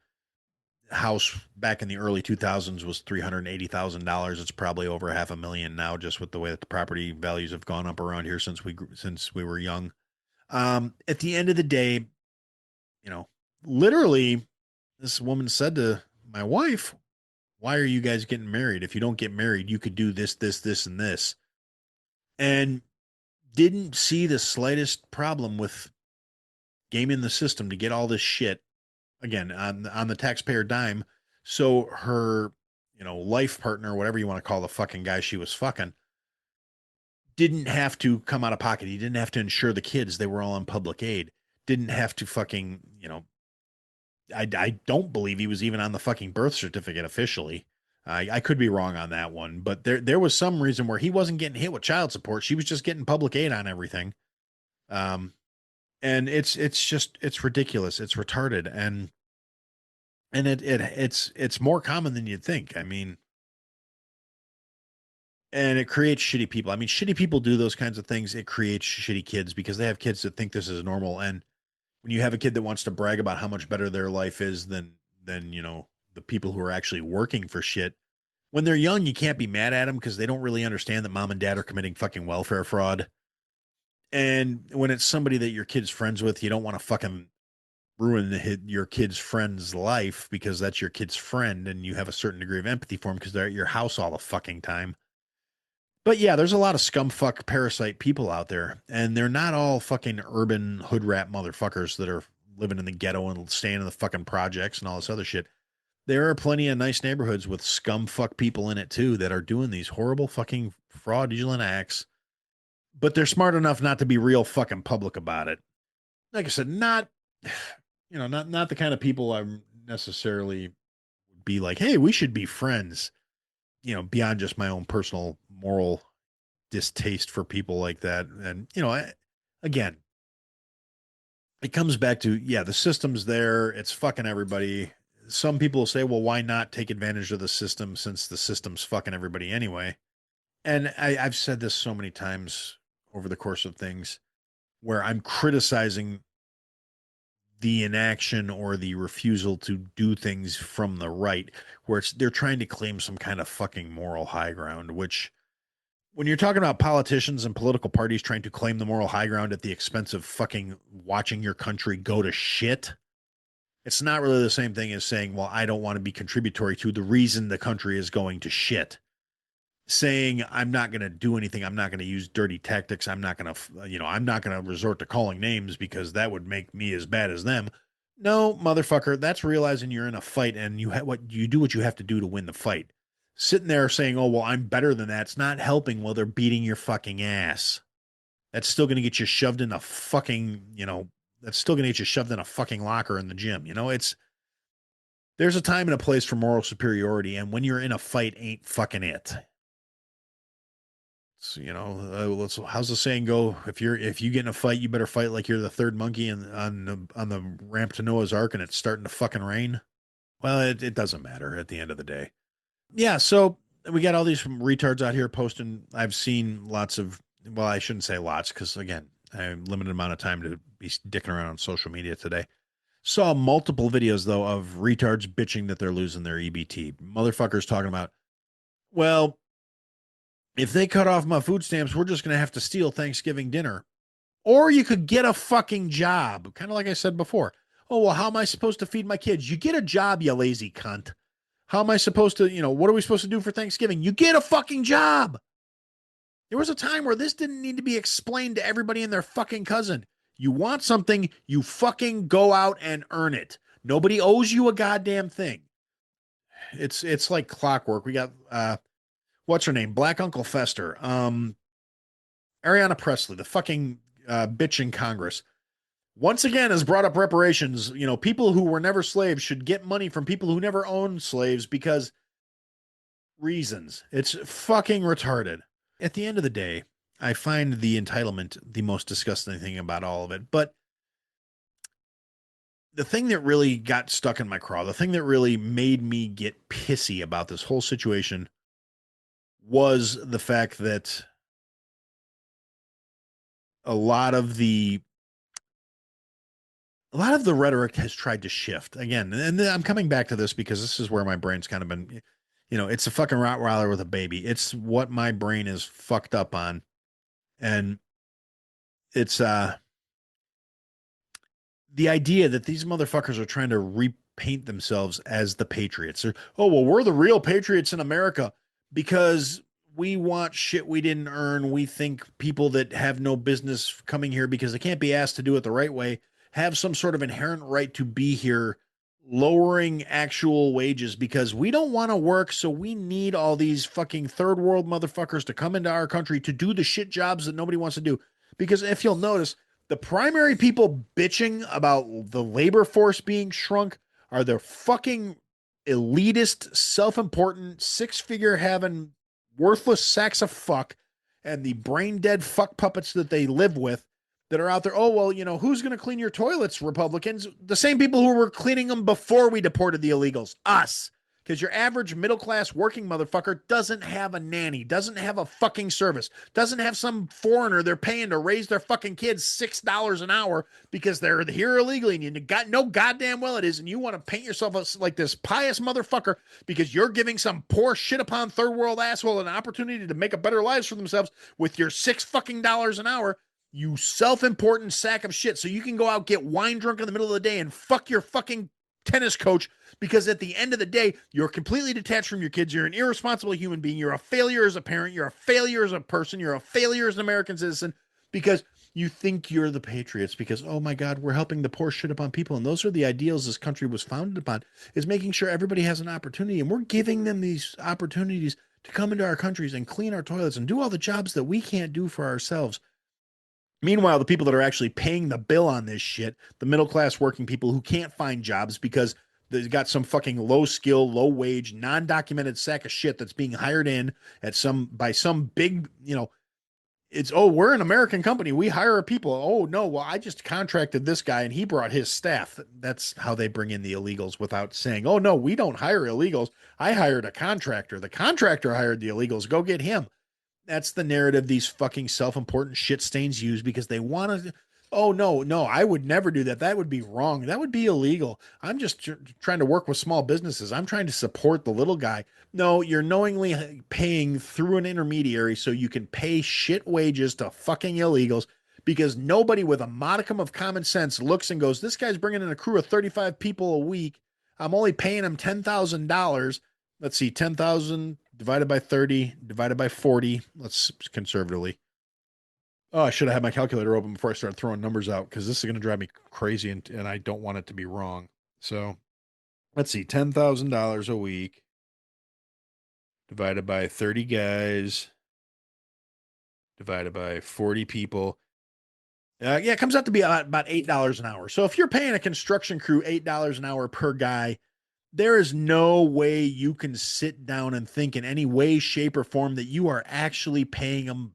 House back in the early 2000s was $380,000. It's probably over $500,000 now, just with the way that the property values have gone up around here since we were young. At the end of the day, literally, this woman said to my wife, "Why are you guys getting married? If you don't get married, you could do this, this, this, and this." And didn't see the slightest problem with gaming the system to get all this shit again on the taxpayer dime. So her, life partner, whatever you want to call the fucking guy she was fucking, didn't have to come out of pocket. He didn't have to insure the kids. They were all on public aid. Didn't have to fucking, I don't believe he was even on the fucking birth certificate officially. I could be wrong on that one, but there was some reason where he wasn't getting hit with child support. She was just getting public aid on everything. Um, and it's ridiculous. It's retarded. And it's more common than you'd think. I mean, and it creates shitty people. I mean, shitty people do those kinds of things. It creates shitty kids because they have kids that think this is normal. And when you have a kid that wants to brag about how much better their life is than the people who are actually working for shit, when they're young, you can't be mad at them because they don't really understand that mom and dad are committing fucking welfare fraud. And when it's somebody that your kid's friends with, you don't want to fucking ruin your kid's friend's life because that's your kid's friend and you have a certain degree of empathy for them because they're at your house all the fucking time. But yeah, there's a lot of scumfuck parasite people out there, and they're not all fucking urban hood rat motherfuckers that are living in the ghetto and staying in the fucking projects and all this other shit. There are plenty of nice neighborhoods with scumfuck people in it too that are doing these horrible fucking fraudulent acts, but they're smart enough not to be real fucking public about it. Like I said, not not the kind of people I'm necessarily be like, hey, we should be friends. Beyond just my own personal moral distaste for people like that. And, again, it comes back to, yeah, the system's there. It's fucking everybody. Some people say, well, why not take advantage of the system since the system's fucking everybody anyway? And I've said this so many times over the course of things where I'm criticizing the inaction or the refusal to do things from the right, where they're trying to claim some kind of fucking moral high ground, which when you're talking about politicians and political parties trying to claim the moral high ground at the expense of fucking watching your country go to shit, it's not really the same thing as saying, well, I don't want to be contributory to the reason the country is going to shit. Saying I'm not going to do anything, I'm not going to use dirty tactics, I'm not going to, I'm not going to resort to calling names because that would make me as bad as them. No, motherfucker, that's realizing you're in a fight and what you have to do to win the fight. Sitting there saying, "Oh, well, I'm better than that," it's not helping while they're beating your fucking ass. That's still going to get you shoved in a fucking, that's still going to get you shoved in a fucking locker in the gym. There's a time and a place for moral superiority, and when you're in a fight, ain't fucking it. How's the saying go? If you get in a fight, you better fight like you're the third monkey on the ramp to Noah's Ark and it's starting to fucking rain. Well, it doesn't matter at the end of the day. Yeah, so we got all these retards out here posting. I've seen lots of, well, I shouldn't say lots because again, I have a limited amount of time to be dicking around on social media today. Saw multiple videos though of retards bitching that they're losing their EBT. Motherfuckers talking about, well, if they cut off my food stamps, we're just going to have to steal Thanksgiving dinner. Or you could get a fucking job. Kind of like I said before. Oh, well, how am I supposed to feed my kids? You get a job, you lazy cunt. How am I supposed to, what are we supposed to do for Thanksgiving? You get a fucking job. There was a time where this didn't need to be explained to everybody and their fucking cousin. You want something, you fucking go out and earn it. Nobody owes you a goddamn thing. It's like clockwork. We got what's her name? Black Uncle Fester. Ariana Presley, the fucking bitch in Congress, once again has brought up reparations. People who were never slaves should get money from people who never owned slaves because reasons. It's fucking retarded. At the end of the day, I find the entitlement the most disgusting thing about all of it. But the thing that really got stuck in my craw, the thing that really made me get pissy about this whole situation was the fact that a lot of the rhetoric has tried to shift again. And I'm coming back to this because this is where my brain's kind of been, it's a fucking Rottweiler with a baby. It's what my brain is fucked up on. And it's, the idea that these motherfuckers are trying to repaint themselves as the patriots. Oh, well, we're the real patriots in America because we want shit we didn't earn. We think people that have no business coming here because they can't be asked to do it the right way have some sort of inherent right to be here, lowering actual wages because we don't want to work. So we need all these fucking third world motherfuckers to come into our country to do the shit jobs that nobody wants to do. Because if you'll notice, the primary people bitching about the labor force being shrunk are the fucking elitist, self important, six figure having worthless sacks of fuck and the brain dead fuck puppets that they live with that are out there. Oh, well, who's going to clean your toilets, Republicans? The same people who were cleaning them before we deported the illegals, us. Because your average middle class working motherfucker doesn't have a nanny, doesn't have a fucking service, doesn't have some foreigner they're paying to raise their fucking kids $6 an hour because they're here illegally and you got no goddamn well it is. And you want to paint yourself as like this pious motherfucker because you're giving some poor shit upon third world asshole an opportunity to make a better lives for themselves with your $6 an hour. You self-important sack of shit. So you can go out, get wine drunk in the middle of the day and fuck your fucking tennis coach because at the end of the day, you're completely detached from your kids. You're an irresponsible human being. You're a failure as a parent. You're a failure as a person. You're a failure as an American citizen because you think you're the patriots because, oh my God, we're helping the poor shit upon people. And those are the ideals this country was founded upon, is making sure everybody has an opportunity. And we're giving them these opportunities to come into our countries and clean our toilets and do all the jobs that we can't do for ourselves. Meanwhile, the people that are actually paying the bill on this shit, the middle class working people who can't find jobs because they've got some fucking low skill, low wage, non-documented sack of shit that's being hired in by some big, it's, oh, we're an American company. We hire people. Oh no, well, I just contracted this guy and he brought his staff. That's how they bring in the illegals without saying, oh no, we don't hire illegals. I hired a contractor. The contractor hired the illegals. Go get him. That's the narrative these fucking self-important shit stains use because they want to. Oh, no, I would never do that. That would be wrong. That would be illegal. I'm just trying to work with small businesses. I'm trying to support the little guy. No, you're knowingly paying through an intermediary so you can pay shit wages to fucking illegals because nobody with a modicum of common sense looks and goes, this guy's bringing in a crew of 35 people a week. I'm only paying him $10,000. Let's see, 10,000 divided by 30, divided by 40. Let's conservatively. Oh, I should have had my calculator open before I started throwing numbers out because this is going to drive me crazy and I don't want it to be wrong. So let's see, $10,000 a week divided by 30 guys divided by 40 people. It comes out to be about $8 an hour. So if you're paying a construction crew $8 an hour per guy, there is no way you can sit down and think in any way, shape, or form that you are actually paying them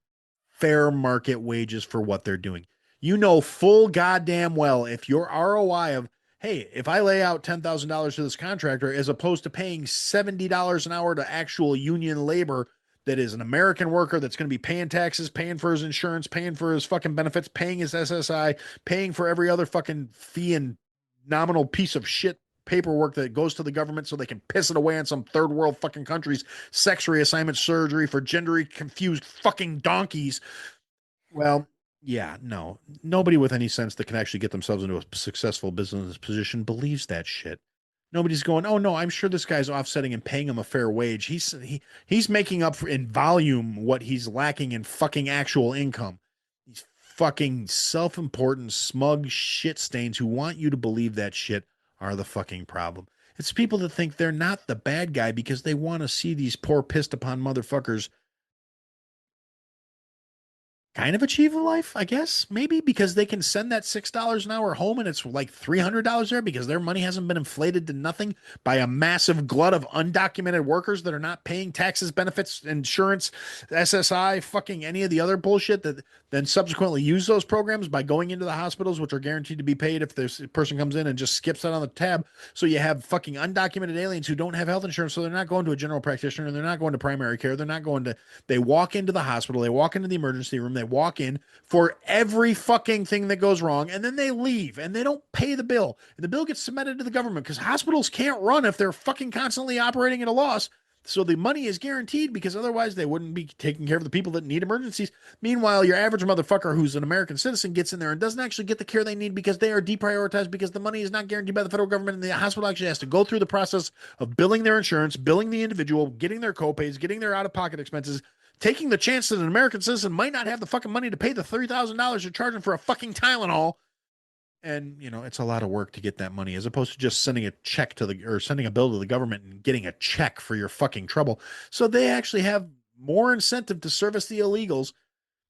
fair market wages for what they're doing. You know full goddamn well if your ROI of, hey, if I lay out $10,000 to this contractor as opposed to paying $70 an hour to actual union labor that is an American worker that's going to be paying taxes, paying for his insurance, paying for his fucking benefits, paying his SSI, paying for every other fucking fee and nominal piece of shit paperwork that goes to the government so they can piss it away on some third world fucking countries, sex reassignment surgery for gender confused fucking donkeys. Well, yeah, no, nobody with any sense that can actually get themselves into a successful business position believes that shit. Nobody's going, oh no, I'm sure this guy's offsetting and paying him a fair wage. He's making up in volume what he's lacking in fucking actual income. These fucking self-important, smug shit stains who want you to believe that shit are the fucking problem. It's people that think they're not the bad guy because they want to see these poor pissed upon motherfuckers kind of achieve a life, I guess, maybe because they can send that $6 an hour home and it's like $300 there because their money hasn't been inflated to nothing by a massive glut of undocumented workers that are not paying taxes, benefits, insurance, SSI, fucking any of the other bullshit that then subsequently use those programs by going into the hospitals, which are guaranteed to be paid if this person comes in and just skips out on the tab. So you have fucking undocumented aliens who don't have health insurance. So they're not going to a general practitioner and they're not going to primary care. They're not going to, they walk into the hospital, they walk into the emergency room, they walk in for every fucking thing that goes wrong, and then they leave and they don't pay the bill. And the bill gets submitted to the government because hospitals can't run if they're fucking constantly operating at a loss. So the money is guaranteed because otherwise they wouldn't be taking care of the people that need emergencies. Meanwhile, your average motherfucker who's an American citizen gets in there and doesn't actually get the care they need because they are deprioritized because the money is not guaranteed by the federal government and the hospital actually has to go through the process of billing their insurance, billing the individual, getting their copays, getting their out-of-pocket expenses taking the chance that an American citizen might not have the fucking money to pay the $3,000 you're charging for a fucking Tylenol. And, it's a lot of work to get that money as opposed to just sending a check or sending a bill to the government and getting a check for your fucking trouble. So they actually have more incentive to service the illegals,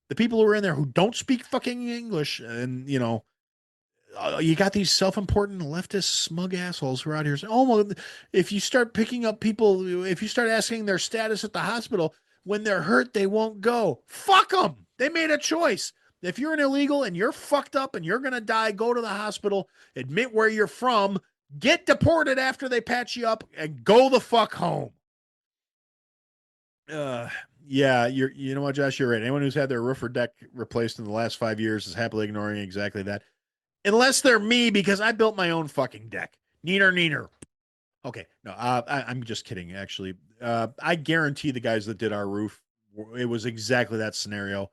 the people who are in there who don't speak fucking English. And, you got these self-important leftist smug assholes who are out here saying, oh, well, if you start picking up people, if you start asking their status at the hospital, when they're hurt, they won't go. Fuck them. They made a choice. If you're an illegal and you're fucked up and you're going to die, go to the hospital, admit where you're from, get deported after they patch you up, and go the fuck home. Yeah, you know what, Josh, you're right. Anyone who's had their roof or deck replaced in the last 5 years is happily ignoring exactly that. Unless they're me, because I built my own fucking deck. Neener. Okay, no, I'm just kidding, actually. I guarantee the guys that did our roof, it was exactly that scenario.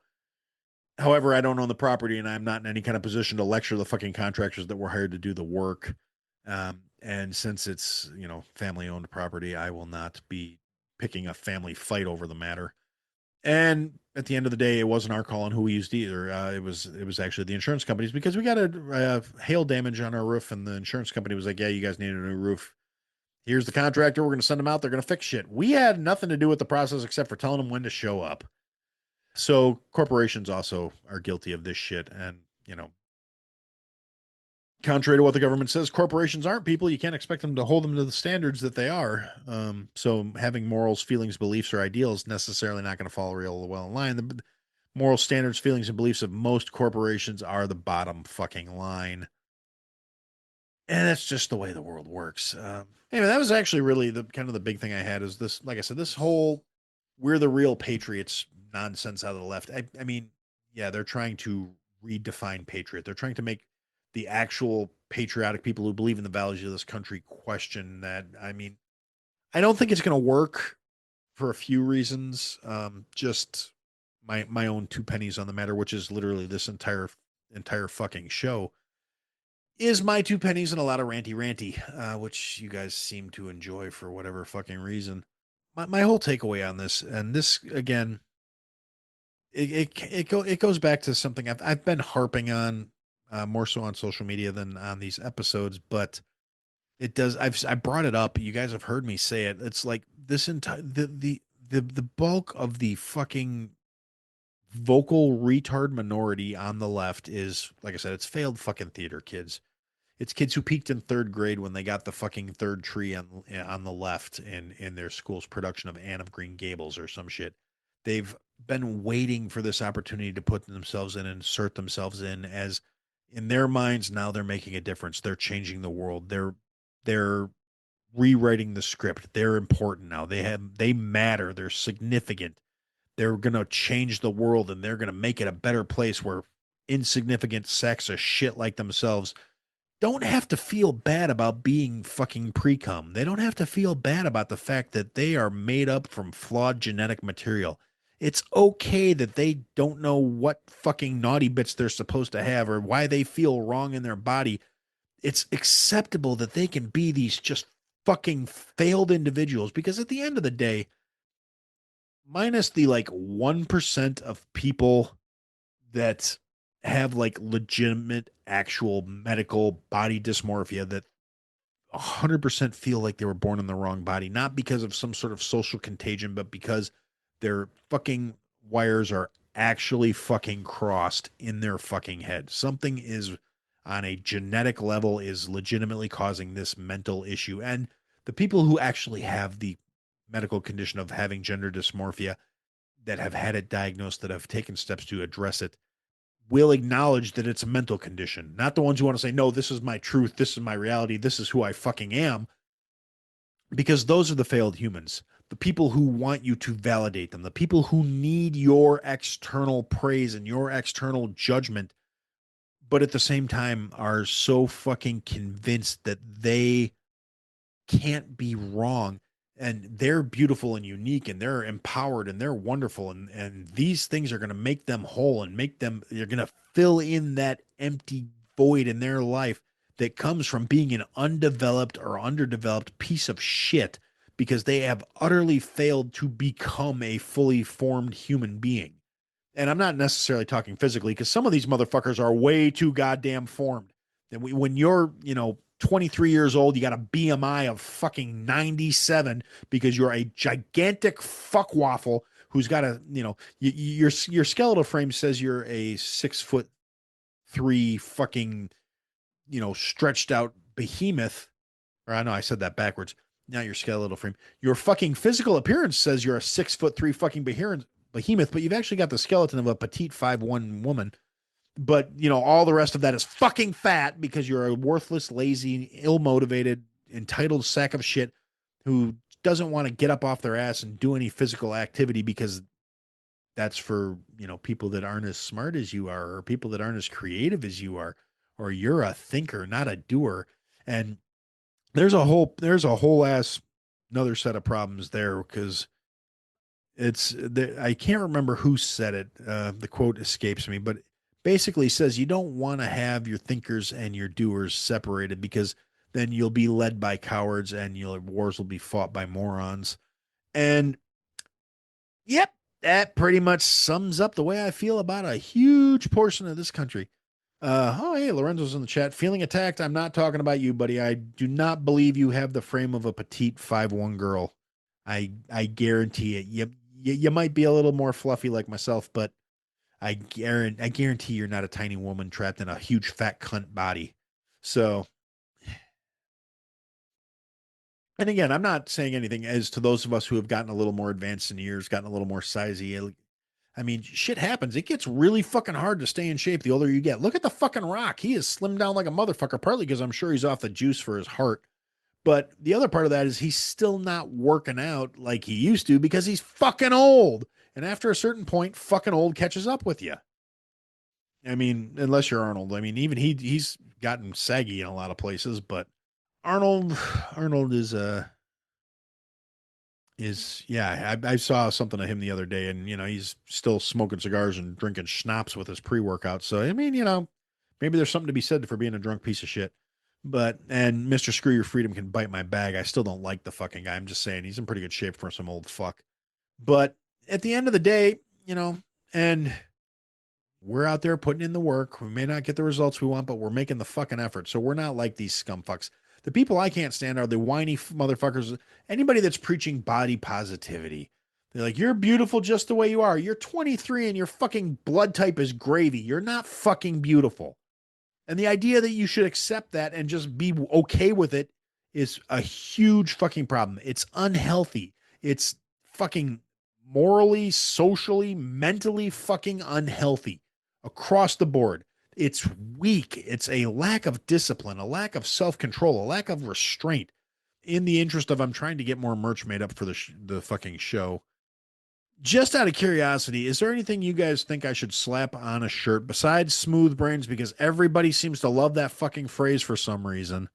However, I don't own the property, and I'm not in any kind of position to lecture the fucking contractors that were hired to do the work. And since it's, family-owned property, I will not be picking a family fight over the matter. And at the end of the day, it wasn't our call on who we used either. It was actually the insurance companies, because we got a hail damage on our roof, and the insurance company was like, "Yeah, you guys need a new roof. Here's the contractor. We're going to send them out. They're going to fix shit." We had nothing to do with the process except for telling them when to show up. So corporations also are guilty of this shit, and contrary to what the government says, corporations aren't people. You can't expect them to hold them to the standards that they are. So having morals, feelings, beliefs, or ideals necessarily not going to fall real well in line. The moral standards, feelings, and beliefs of most corporations are the bottom fucking line. And that's just the way the world works. Anyway, that was actually really the kind of the big thing I had is this, like I said, this whole "we're the real patriots" nonsense out of the left. I mean, yeah, they're trying to redefine patriot. They're trying to make the actual patriotic people who believe in the values of this country question that. I mean, I don't think it's going to work for a few reasons. Just my own two pennies on the matter, which is literally this entire fucking show, is my two pennies and a lot of ranty, which you guys seem to enjoy for whatever fucking reason. My whole takeaway on this, and this again, it goes back to something I've been harping on, more so on social media than on these episodes, but it does. I brought it up. You guys have heard me say it. It's like this entire the bulk of the fucking vocal retard minority on the left is, like I said, it's failed fucking theater kids. It's kids who peaked in third grade when they got the fucking third tree on the left in their school's production of Anne of Green Gables or some shit. They've been waiting for this opportunity to put themselves in and insert themselves in, as in their minds now they're making a difference. They're changing the world. They're rewriting the script. They're important now. They matter. They're significant. They're gonna change the world, and they're gonna make it a better place where insignificant sacks of shit like themselves don't have to feel bad about being fucking pre-cum. They don't have to feel bad about the fact that they are made up from flawed genetic material. It's okay that they don't know what fucking naughty bits they're supposed to have or why they feel wrong in their body. It's acceptable that they can be these just fucking failed individuals, because at the end of the day, minus the like 1% of people that have like legitimate actual medical body dysmorphia that 100% feel like they were born in the wrong body, not because of some sort of social contagion, but because their fucking wires are actually fucking crossed in their fucking head. Something is on a genetic level is legitimately causing this mental issue. And the people who actually have the medical condition of having gender dysmorphia, that have had it diagnosed, that have taken steps to address it, will acknowledge that it's a mental condition. Not the ones who want to say, no, this is my truth, this is my reality, this is who I fucking am. Because those are the failed humans. The people who want you to validate them, the people who need your external praise and your external judgment, but at the same time are so fucking convinced that they can't be wrong, and they're beautiful and unique, and they're empowered, and they're wonderful, and these things are going to make them whole and make them, they're going to fill in that empty void in their life that comes from being an undeveloped or underdeveloped piece of shit, because they have utterly failed to become a fully formed human being. And I'm not necessarily talking physically, because some of these motherfuckers are way too goddamn formed. And when you're, 23 years old, you got a BMI of fucking 97 because you're a gigantic fuck waffle who's got a, your skeletal frame says you're a 6'3" fucking, stretched out behemoth. Or I know I said that backwards. Not your skeletal frame. Your fucking physical appearance says you're a 6'3" fucking behemoth, but you've actually got the skeleton of a petite 5'1" woman. But all the rest of that is fucking fat because you're a worthless, lazy, ill-motivated, entitled sack of shit who doesn't want to get up off their ass and do any physical activity because that's for, people that aren't as smart as you are, or people that aren't as creative as you are, or you're a thinker, not a doer. And there's a whole ass another set of problems there, because I can't remember who said it. The quote escapes me, but basically says you don't want to have your thinkers and your doers separated, because then you'll be led by cowards and your wars will be fought by morons. And yep, that pretty much sums up the way I feel about a huge portion of this country. Hey, Lorenzo's in the chat. Feeling attacked. I'm not talking about you, buddy. I do not believe you have the frame of a petite 5'1" girl. I guarantee it. You might be a little more fluffy like myself, but I guarantee you're not a tiny woman trapped in a huge fat cunt body. So, and again, I'm not saying anything as to those of us who have gotten a little more advanced in years, gotten a little more sizey. I mean, shit happens. It gets really fucking hard to stay in shape the older you get. Look at the fucking Rock. He is slimmed down like a motherfucker, partly because I'm sure he's off the juice for his heart. But the other part of that is he's still not working out like he used to because he's fucking old. And after a certain point, fucking old catches up with you. I mean, unless you're Arnold. I mean, even he's gotten saggy in a lot of places, but Arnold is yeah, I saw something of him the other day, and he's still smoking cigars and drinking schnapps with his pre-workout. So I mean, maybe there's something to be said for being a drunk piece of shit. But and Mr. Screw Your Freedom can bite my bag. I still don't like the fucking guy. I'm just saying he's in pretty good shape for some old fuck. But at the end of the day, and we're out there putting in the work. We may not get the results we want, but we're making the fucking effort. So we're not like these scum fucks. The people I can't stand are the whiny motherfuckers. Anybody that's preaching body positivity. They're like, you're beautiful just the way you are. You're 23 and your fucking blood type is gravy. You're not fucking beautiful. And the idea that you should accept that and just be okay with it is a huge fucking problem. It's unhealthy. It's fucking morally, socially, mentally fucking unhealthy across the board. It's weak. It's a lack of discipline, a lack of self-control, a lack of restraint. In the interest of I'm trying to get more merch made up for the fucking show. Just out of curiosity, is there anything you guys think I should slap on a shirt besides smooth brains? Because everybody seems to love that fucking phrase for some reason.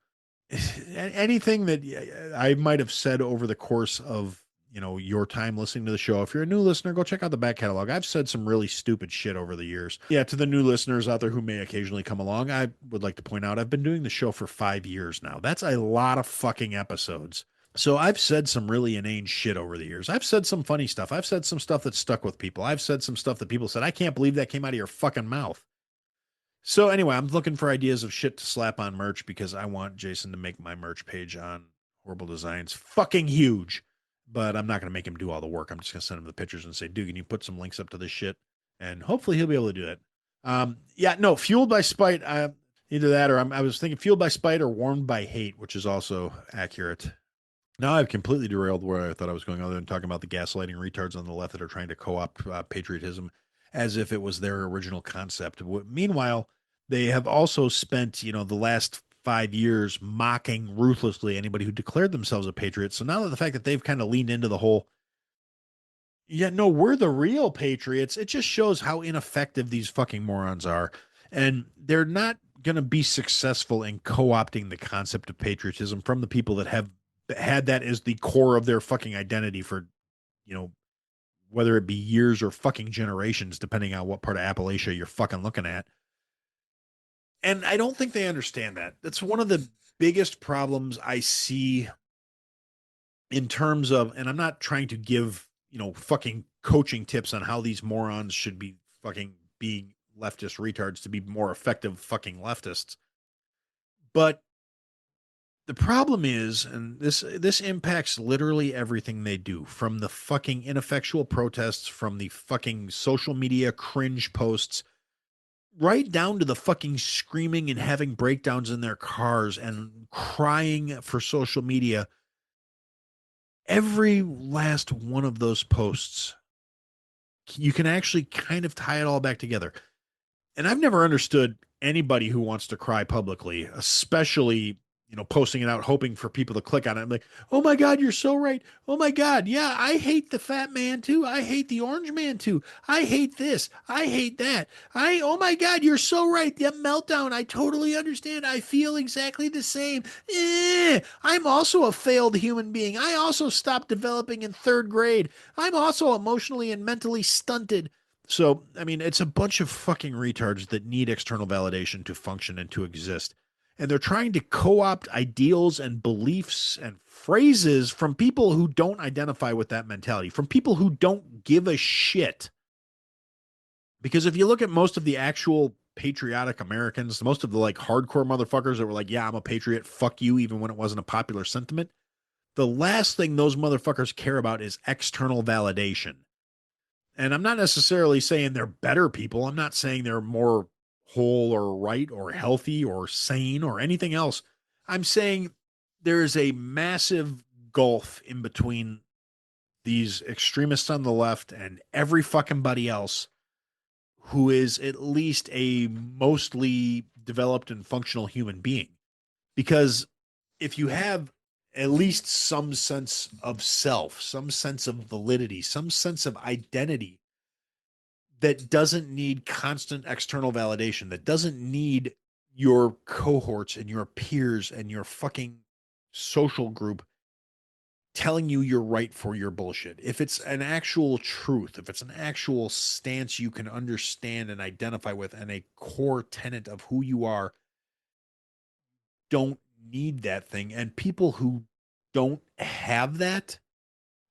Anything that I might have said over the course of, your time listening to the show. If you're a new listener, go check out the back catalog. I've said some really stupid shit over the years. Yeah, to the new listeners out there who may occasionally come along, I would like to point out I've been doing the show for 5 years now. That's a lot of fucking episodes. So I've said some really inane shit over the years. I've said some funny stuff. I've said some stuff that stuck with people. I've said some stuff that people said, I can't believe that came out of your fucking mouth. So anyway, I'm looking for ideas of shit to slap on merch because I want Jason to make my merch page on Horrible Designs fucking huge. But I'm not going to make him do all the work. I'm just going to send him the pictures and say, dude, can you put some links up to this shit? And hopefully he'll be able to do that. Yeah, no, Fueled by Spite. Either that or I was thinking Fueled by Spite or Warmed by Hate, which is also accurate. Now I've completely derailed where I thought I was going, other than talking about the gaslighting retards on the left that are trying to co-opt patriotism as if it was their original concept. Meanwhile, they have also spent, the last 5 years mocking ruthlessly anybody who declared themselves a patriot. So now that the fact that they've kind of leaned into the whole, yeah, no, we're the real patriots, it just shows how ineffective these fucking morons are. And they're not going to be successful in co-opting the concept of patriotism from the people that have had that as the core of their fucking identity for, whether it be years or fucking generations, depending on what part of Appalachia you're fucking looking at. And I don't think they understand that. That's one of the biggest problems I see in terms of, and I'm not trying to give, fucking coaching tips on how these morons should be fucking being leftist retards to be more effective fucking leftists. But the problem is, and this impacts literally everything they do, from the fucking ineffectual protests, from the fucking social media cringe posts, right down to the fucking screaming and having breakdowns in their cars and crying for social media. Every last one of those posts, you can actually kind of tie it all back together. And I've never understood anybody who wants to cry publicly, especially, posting it out, hoping for people to click on it. I'm like, oh my God, you're so right. Oh my God. Yeah, I hate the fat man too. I hate the orange man too. I hate this. I hate that. Oh my God, you're so right. That meltdown. I totally understand. I feel exactly the same. I'm also a failed human being. I also stopped developing in third grade. I'm also emotionally and mentally stunted. So, I mean, it's a bunch of fucking retards that need external validation to function and to exist. And they're trying to co opt ideals and beliefs and phrases from people who don't identify with that mentality, from people who don't give a shit. Because if you look at most of the actual patriotic Americans, most of the like hardcore motherfuckers that were like, yeah, I'm a patriot, fuck you, even when it wasn't a popular sentiment, the last thing those motherfuckers care about is external validation. And I'm not necessarily saying they're better people. I'm not saying they're more whole or right or healthy or sane or anything else. I'm saying there is a massive gulf in between these extremists on the left and every fucking buddy else who is at least a mostly developed and functional human being. Because if you have at least some sense of self, some sense of validity, some sense of identity, that doesn't need constant external validation, that doesn't need your cohorts and your peers and your fucking social group telling you you're right for your bullshit. If it's an actual truth, if it's an actual stance you can understand and identify with and a core tenet of who you are, don't need that thing. And people who don't have that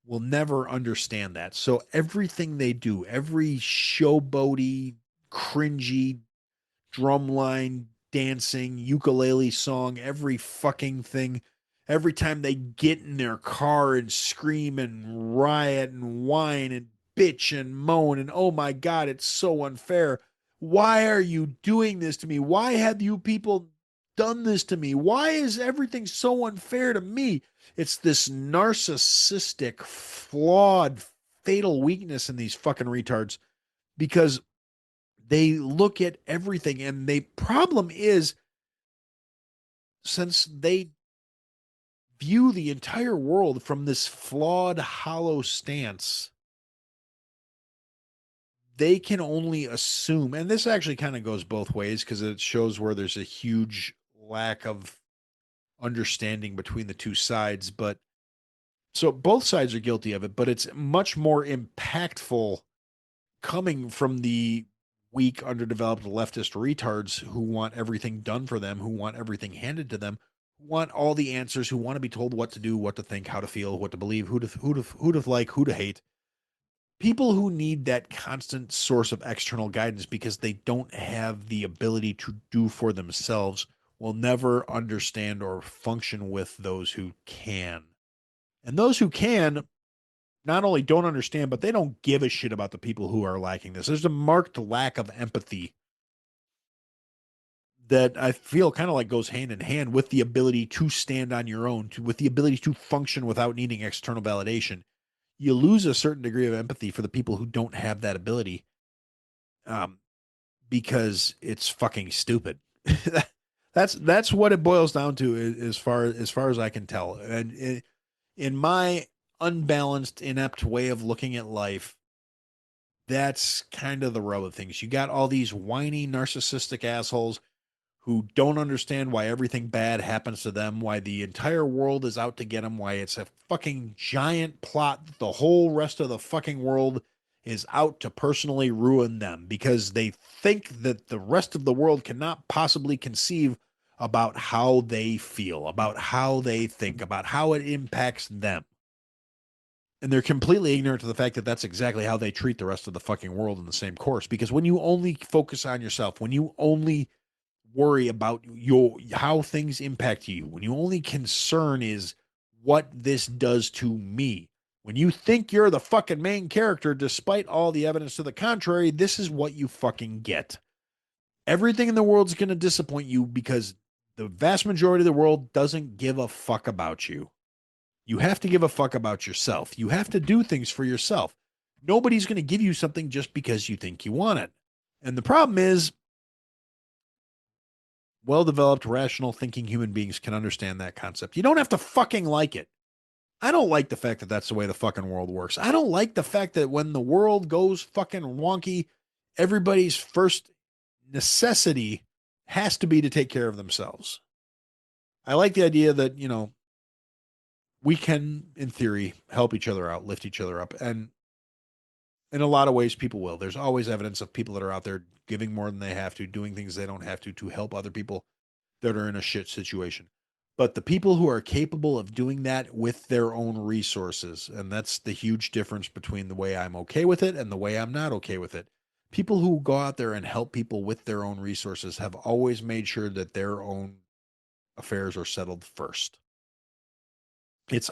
will never understand that. So everything they do, every showboaty, cringy, drumline, dancing, ukulele song, every fucking thing, every time they get in their car and scream and riot and whine and bitch and moan and oh my God, it's so unfair. Why are you doing this to me? Why have you people done this to me? Why is everything so unfair to me? It's this narcissistic, flawed, fatal weakness in these fucking retards because they look at everything. And the problem is, since they view the entire world from this flawed, hollow stance, they can only assume, and this actually kind of goes both ways because it shows where there's a huge lack of understanding between the two sides. But so both sides are guilty of it, but it's much more impactful coming from the weak, underdeveloped leftist retards who want everything done for them, who want everything handed to them, who want all the answers, who want to be told what to do, what to think, how to feel, what to believe, who to like, who to hate. People who need that constant source of external guidance because they don't have the ability to do for themselves will never understand or function with those who can. And those who can not only don't understand, but they don't give a shit about the people who are lacking this. There's a marked lack of empathy that I feel kind of like goes hand in hand with the ability to stand on your own, with the ability to function without needing external validation. You lose a certain degree of empathy for the people who don't have that ability, um, because it's fucking stupid. That's what it boils down to, as far as I can tell. And in my unbalanced, inept way of looking at life, that's kind of the rub of things. You got all these whiny, narcissistic assholes who don't understand why everything bad happens to them, why the entire world is out to get them, why it's a fucking giant plot that the whole rest of the fucking world is out to personally ruin them because they think that the rest of the world cannot possibly conceive about how they feel, about how they think, about how it impacts them. And they're completely ignorant to the fact that that's exactly how they treat the rest of the fucking world in the same course. Because when you only focus on yourself, when you only worry about how things impact you, when you only concern is what this does to me, when you think you're the fucking main character, despite all the evidence to the contrary, this is what you fucking get. Everything in the world is going to disappoint you because the vast majority of the world doesn't give a fuck about you. You have to give a fuck about yourself. You have to do things for yourself. Nobody's going to give you something just because you think you want it. And the problem is, well-developed, rational thinking human beings can understand that concept. You don't have to fucking like it. I don't like the fact that that's the way the fucking world works. I don't like the fact that when the world goes fucking wonky, everybody's first necessity has to be to take care of themselves. I like the idea that, we can, in theory, help each other out, lift each other up. And in a lot of ways, people will. There's always evidence of people that are out there giving more than they have to, doing things they don't have to help other people that are in a shit situation. But the people who are capable of doing that with their own resources, and that's the huge difference between the way I'm okay with it and the way I'm not okay with it. People who go out there and help people with their own resources have always made sure that their own affairs are settled first.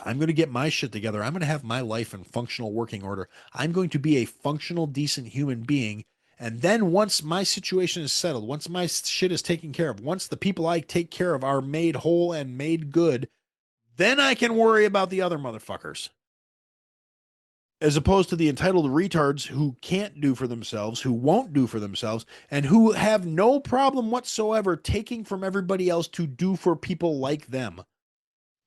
I'm going to get my shit together. I'm going to have my life in functional working order. I'm going to be a functional, decent human being. And then once my situation is settled, once my shit is taken care of, once the people I take care of are made whole and made good, then I can worry about the other motherfuckers. As opposed to the entitled retards who can't do for themselves, who won't do for themselves, and who have no problem whatsoever taking from everybody else to do for people like them.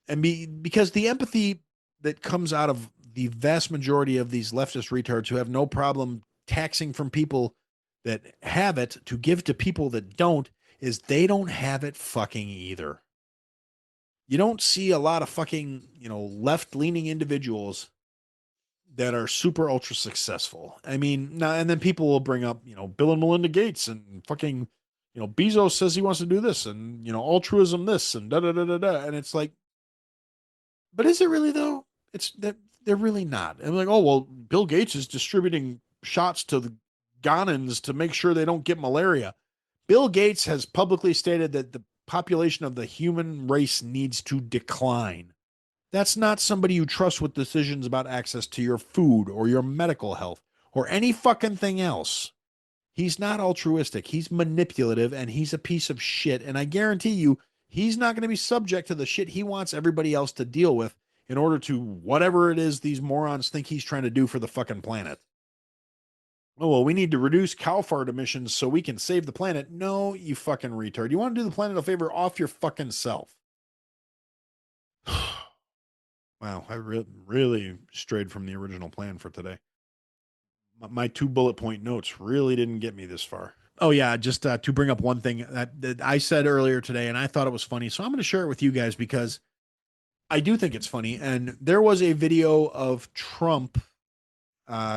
And because the empathy that comes out of the vast majority of these leftist retards who have no problem taxing from people that have it to give to people that don't is they don't have it fucking either. You don't see a lot of fucking, left-leaning individuals that are super ultra successful. I mean, now and then people will bring up, Bill and Melinda Gates and fucking, Bezos says he wants to do this and, altruism this and da da da da da. And it's like, but is it really though? It's that they're really not. And like, oh well, Bill Gates is distributing shots to the Ghanans to make sure they don't get malaria. Bill Gates has publicly stated that the population of the human race needs to decline. That's not somebody you trust with decisions about access to your food or your medical health or any fucking thing else. He's not altruistic. He's manipulative and he's a piece of shit. And I guarantee you, he's not going to be subject to the shit he wants everybody else to deal with in order to whatever it is these morons think he's trying to do for the fucking planet. Oh, well, we need to reduce cow fart emissions so we can save the planet. No, you fucking retard. You want to do the planet a favor? Off your fucking self. Wow, I really strayed from the original plan for today. My 2 bullet point notes really didn't get me this far. Oh yeah, just to bring up one thing that I said earlier today, and I thought it was funny, so I'm going to share it with you guys because I do think it's funny. And there was a video of Trump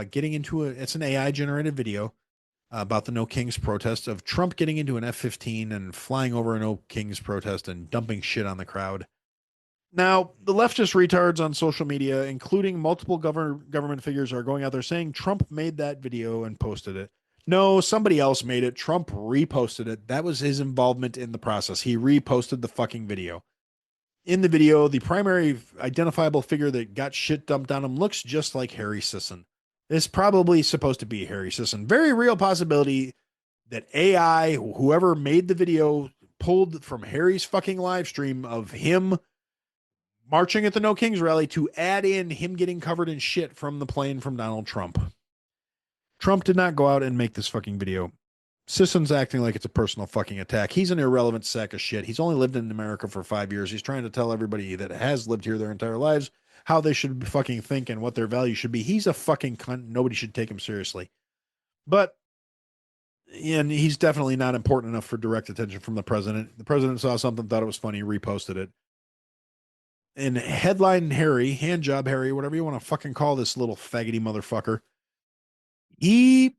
getting into it's an AI generated video about the No Kings protest of Trump getting into an F-15 and flying over a No Kings protest and dumping shit on the crowd. Now, the leftist retards on social media, including multiple government figures, are going out there saying Trump made that video and posted it. No, somebody else made it. Trump reposted it. That was his involvement in the process. He reposted the fucking video. In the video, the primary identifiable figure that got shit dumped on him looks just like Harry Sisson. It's probably supposed to be Harry Sisson. Very real possibility that AI, whoever made the video, pulled from Harry's fucking live stream of him marching at the No Kings rally to add in him getting covered in shit from the plane from Donald Trump. Trump did not go out and make this fucking video. Sisson's acting like it's a personal fucking attack. He's an irrelevant sack of shit. He's only lived in America for 5 years. He's trying to tell everybody that has lived here their entire lives how they should fucking think and what their value should be. He's a fucking cunt. Nobody should take him seriously. But, and he's definitely not important enough for direct attention from the president. The president saw something, thought it was funny, reposted it. And headline Harry, handjob Harry, whatever you want to fucking call this little faggoty motherfucker, he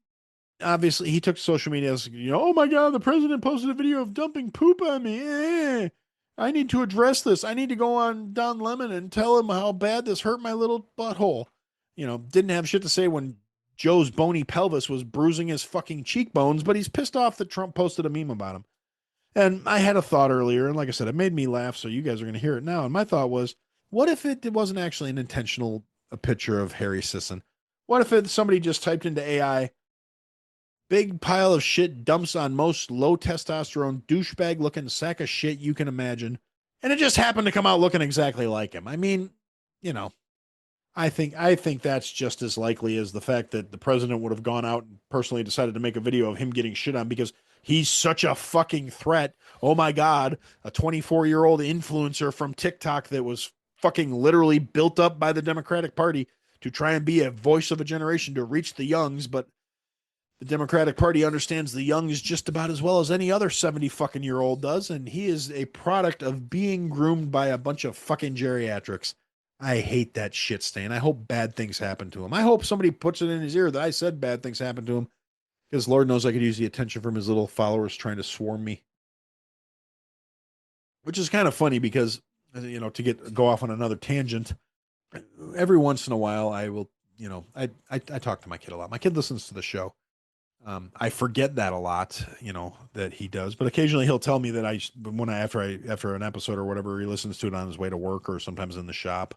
took social media as, oh my God, the president posted a video of dumping poop on me. I need to address this. I need to go on Don Lemon and tell him how bad this hurt my little butthole. didn't have shit to say when Joe's bony pelvis was bruising his fucking cheekbones, but he's pissed off that Trump posted a meme about him. And I had a thought earlier, and like I said, it made me laugh, so you guys are going to hear it now. And my thought was, what if it wasn't actually an intentional a picture of Harry Sisson? What if somebody just typed into AI, big pile of shit dumps on most low testosterone douchebag looking sack of shit you can imagine, and it just happened to come out looking exactly like him? I mean, you know, I think that's just as likely as the fact that the president would have gone out and personally decided to make a video of him getting shit on because he's such a fucking threat. Oh my God, a 24-year-old influencer from TikTok that was fucking literally built up by the Democratic Party to try and be a voice of a generation to reach the youngs, but the Democratic Party understands the youngs just about as well as any other 70 fucking year old does, and he is a product of being groomed by a bunch of fucking geriatrics. I hate that shit stain. I hope bad things happen to him. I hope somebody puts it in his ear that I said bad things happen to him because Lord knows I could use the attention from his little followers trying to swarm me. Which is kind of funny because, to go off on another tangent, every once in a while I will, I talk to my kid a lot. My kid listens to the show. I forget that a lot, that he does, but occasionally he'll tell me that after an episode or whatever, he listens to it on his way to work or sometimes in the shop.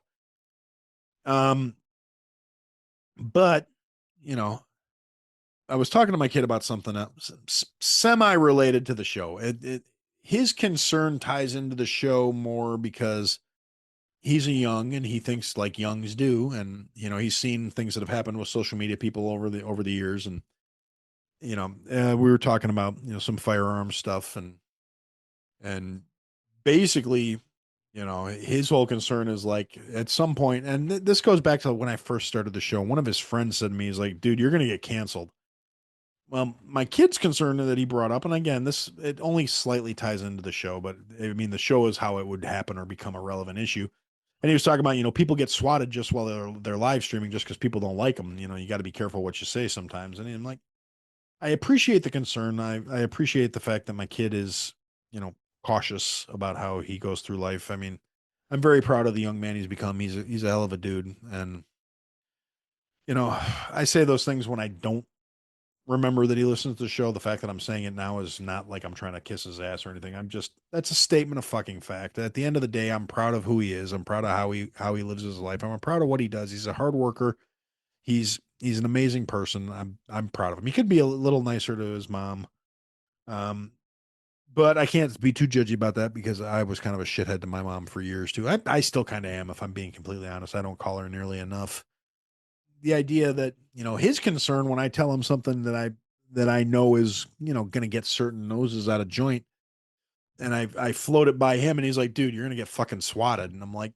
But I was talking to my kid about something else, semi-related to the show. His concern ties into the show more because he's a young and he thinks like youngs do, and he's seen things that have happened with social media people over the years, and we were talking about some firearm stuff, and basically, his whole concern is like at some point, and this goes back to when I first started the show. One of his friends said to me, he's like, dude, you're going to get canceled. Well, my kid's concern that he brought up, and again, it only slightly ties into the show, but I mean, the show is how it would happen or become a relevant issue. And he was talking about, people get swatted just while they're live streaming just because people don't like them. You got to be careful what you say sometimes. And I'm like, I appreciate the concern. I appreciate the fact that my kid is, cautious about how he goes through life. I mean, I'm very proud of the young man he's become. He's a hell of a dude. And, I say those things when I don't remember that he listens to the show. The fact that I'm saying it now is not like I'm trying to kiss his ass or anything. That's a statement of fucking fact. At the end of the day, I'm proud of who he is. I'm proud of how he lives his life. I'm proud of what he does. He's a hard worker. He's an amazing person. I'm proud of him. He could be a little nicer to his mom. But I can't be too judgy about that because I was kind of a shithead to my mom for years too. I still kind of am, if I'm being completely honest. I don't call her nearly enough. The idea that, his concern when I tell him something that I know is, going to get certain noses out of joint, and I float it by him and he's like, dude, you're going to get fucking swatted. And I'm like,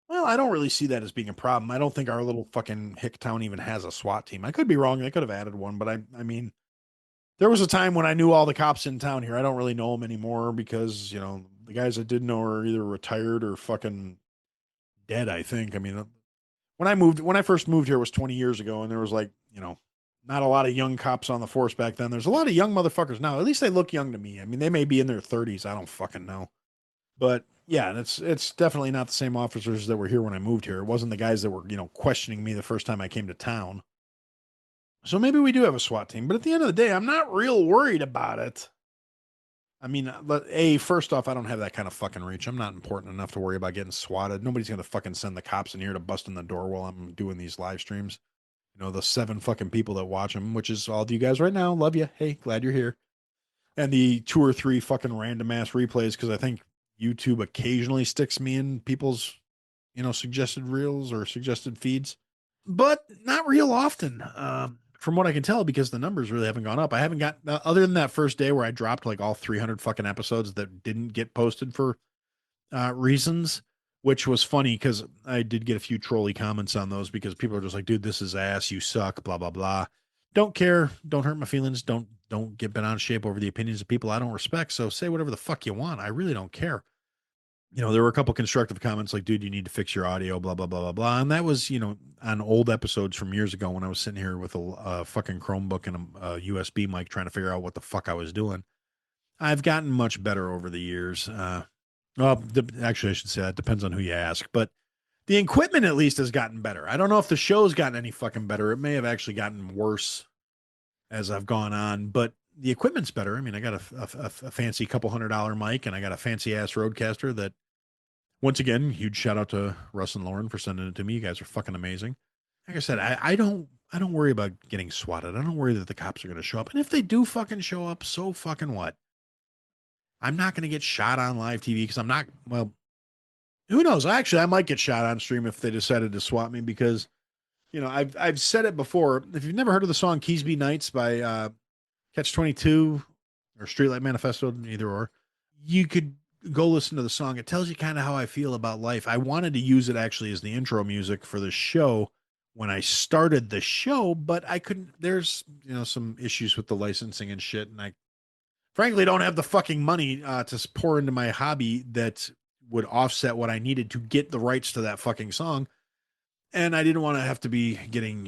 well, I don't really see that as being a problem. I don't think our little fucking hick town even has a SWAT team. I could be wrong. They could have added one, but I mean, there was a time when I knew all the cops in town here. I don't really know them anymore because, the guys I did know are either retired or fucking dead, I think. I mean, when I first moved here was 20 years ago, and there was like, not a lot of young cops on the force back then. There's a lot of young motherfuckers now. At least they look young to me. I mean, they may be in their 30s. I don't fucking know. But yeah, it's definitely not the same officers that were here when I moved here. It wasn't the guys that were, questioning me the first time I came to town. So maybe we do have a SWAT team, but at the end of the day, I'm not real worried about it. I mean, first off, I don't have that kind of fucking reach. I'm not important enough to worry about getting swatted. Nobody's going to fucking send the cops in here to bust in the door while I'm doing these live streams. The 7 fucking people that watch them, which is all of you guys right now. Love you. Hey, glad you're here. And the 2 or 3 fucking random ass replays, because I think YouTube occasionally sticks me in people's, suggested reels or suggested feeds, but not real often. From what I can tell, because the numbers really haven't gone up. I haven't got, other than that first day where I dropped like all 300 fucking episodes that didn't get posted for reasons, which was funny because I did get a few trolly comments on those because people are just like, dude, this is ass. You suck, blah, blah, blah. Don't care. Don't hurt my feelings. Don't get bent out of shape over the opinions of people I don't respect. So say whatever the fuck you want. I really don't care. There were a couple constructive comments like, dude, you need to fix your audio, blah, blah, blah, blah, blah. And that was, on old episodes from years ago when I was sitting here with a fucking Chromebook and a USB mic trying to figure out what the fuck I was doing. I've gotten much better over the years. Well, actually, I should say that depends on who you ask. But The equipment at least has gotten better. I don't know if the show's gotten any fucking better. It may have actually gotten worse as I've gone on, but the equipment's better. I mean, I got a fancy couple $100 mic, and I got a fancy ass Roadcaster that, once again, huge shout out to Russ and Lauren for sending it to me. You guys are fucking amazing. Like I said, I don't worry about getting swatted. I don't worry that the cops are going to show up. And if they do fucking show up, so fucking what? I'm not going to get shot on live TV because I'm not, well, who knows? Actually, I might get shot on stream if they decided to swat me because, I've said it before. If you've never heard of the song Keysby Nights by Catch 22 or Streetlight Manifesto, either or, you could go listen to the song. It tells you kind of how I feel about life. I wanted to use it actually as the intro music for the show when I started the show, but I couldn't. There's, some issues with the licensing and shit. And I frankly don't have the fucking money to pour into my hobby that would offset what I needed to get the rights to that fucking song. And I didn't want to have to be getting,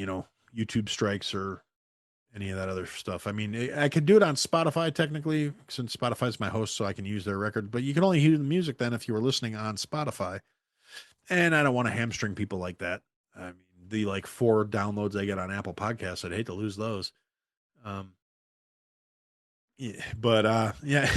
YouTube strikes or any of that other stuff. I mean, I could do it on Spotify technically, since Spotify's my host, so I can use their record, but you can only hear the music then if you were listening on Spotify. And I don't want to hamstring people like that. I mean, the like 4 downloads I get on Apple Podcasts, I'd hate to lose those. Yeah, but yeah,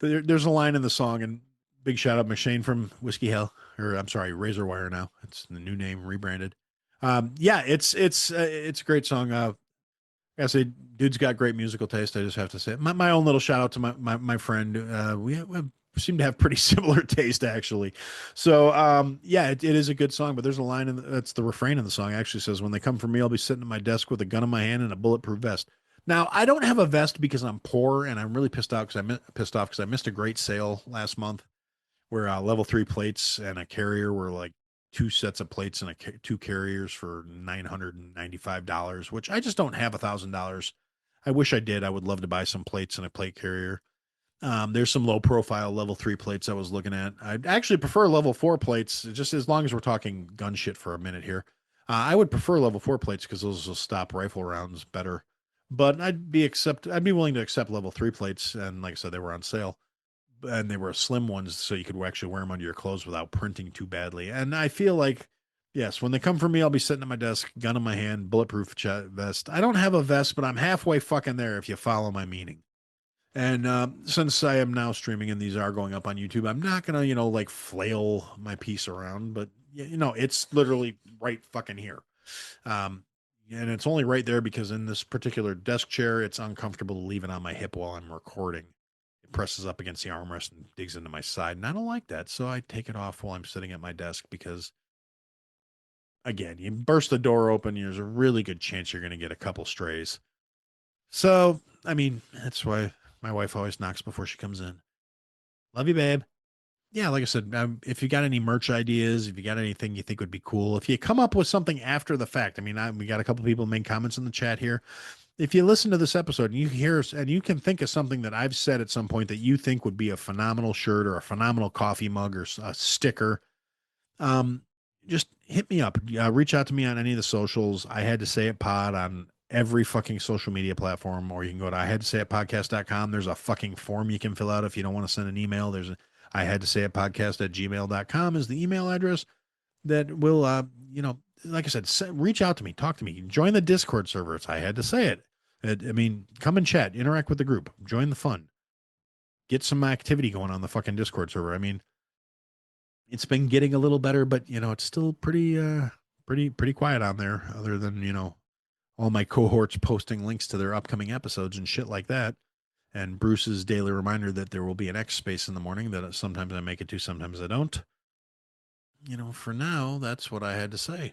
there's a line in the song, and big shout out McShane from Whiskey Hell, or I'm sorry, Razor Wire now. It's the new name rebranded. Yeah, it's a great song. I say, dude's got great musical taste. I just have to say, my own little shout out to my friend. We seem to have pretty similar taste actually. So yeah, it is a good song. But there's a line that's the refrain of the song. Actually says, "When they come for me, I'll be sitting at my desk with a gun in my hand and a bulletproof vest." Now, I don't have a vest because I'm poor, and I'm really pissed off because I missed a great sale last month where level 3 plates and a carrier were like 2 sets of plates and 2 carriers for $995, which I just don't have $1,000. I wish I did. I would love to buy some plates and a plate carrier. There's some low profile level 3 plates I was looking at. I'd actually prefer level 4 plates, just as long as we're talking gun shit for a minute here. I would prefer level 4 plates because those will stop rifle rounds better. But I'd be willing to accept level 3 plates, and like I said, they were on sale, and they were slim ones, so you could actually wear them under your clothes without printing too badly. And I feel like, yes, when they come for me, I'll be sitting at my desk, gun in my hand, bulletproof vest. I don't have a vest, but I'm halfway fucking there if you follow my meaning. And since I am now streaming and these are going up on YouTube, I'm not gonna, like flail my piece around, but it's literally right fucking here. And it's only right there because in this particular desk chair, it's uncomfortable to leave it on my hip while I'm recording. It presses up against the armrest and digs into my side, and I don't like that. So I take it off while I'm sitting at my desk because, again, you burst the door open, there's a really good chance you're going to get a couple strays. So, I mean, that's why my wife always knocks before she comes in. Love you, babe. Yeah, like I said, if you got any merch ideas, if you got anything you think would be cool, if you come up with something after the fact, I mean, we got a couple people make comments in the chat here. If you listen to this episode and you hear and you can think of something that I've said at some point that you think would be a phenomenal shirt or a phenomenal coffee mug or a sticker, just hit me up. Reach out to me on any of the socials. I Had to Say It Pod on every fucking social media platform, or you can go to IHadToSayItPodcast.com. There's a fucking form you can fill out if you don't want to send an email. There's I Had to Say It Podcast at gmail.com is the email address that will, like I said, reach out to me, talk to me, join the Discord server. It's I Had to Say It. I mean, come and chat, interact with the group, join the fun, get some activity going on the fucking Discord server. I mean, it's been getting a little better, but it's still pretty quiet on there other than, all my cohorts posting links to their upcoming episodes and shit like that. And Bruce's daily reminder that there will be an X space in the morning that sometimes I make it to, sometimes I don't. For now, that's what I had to say.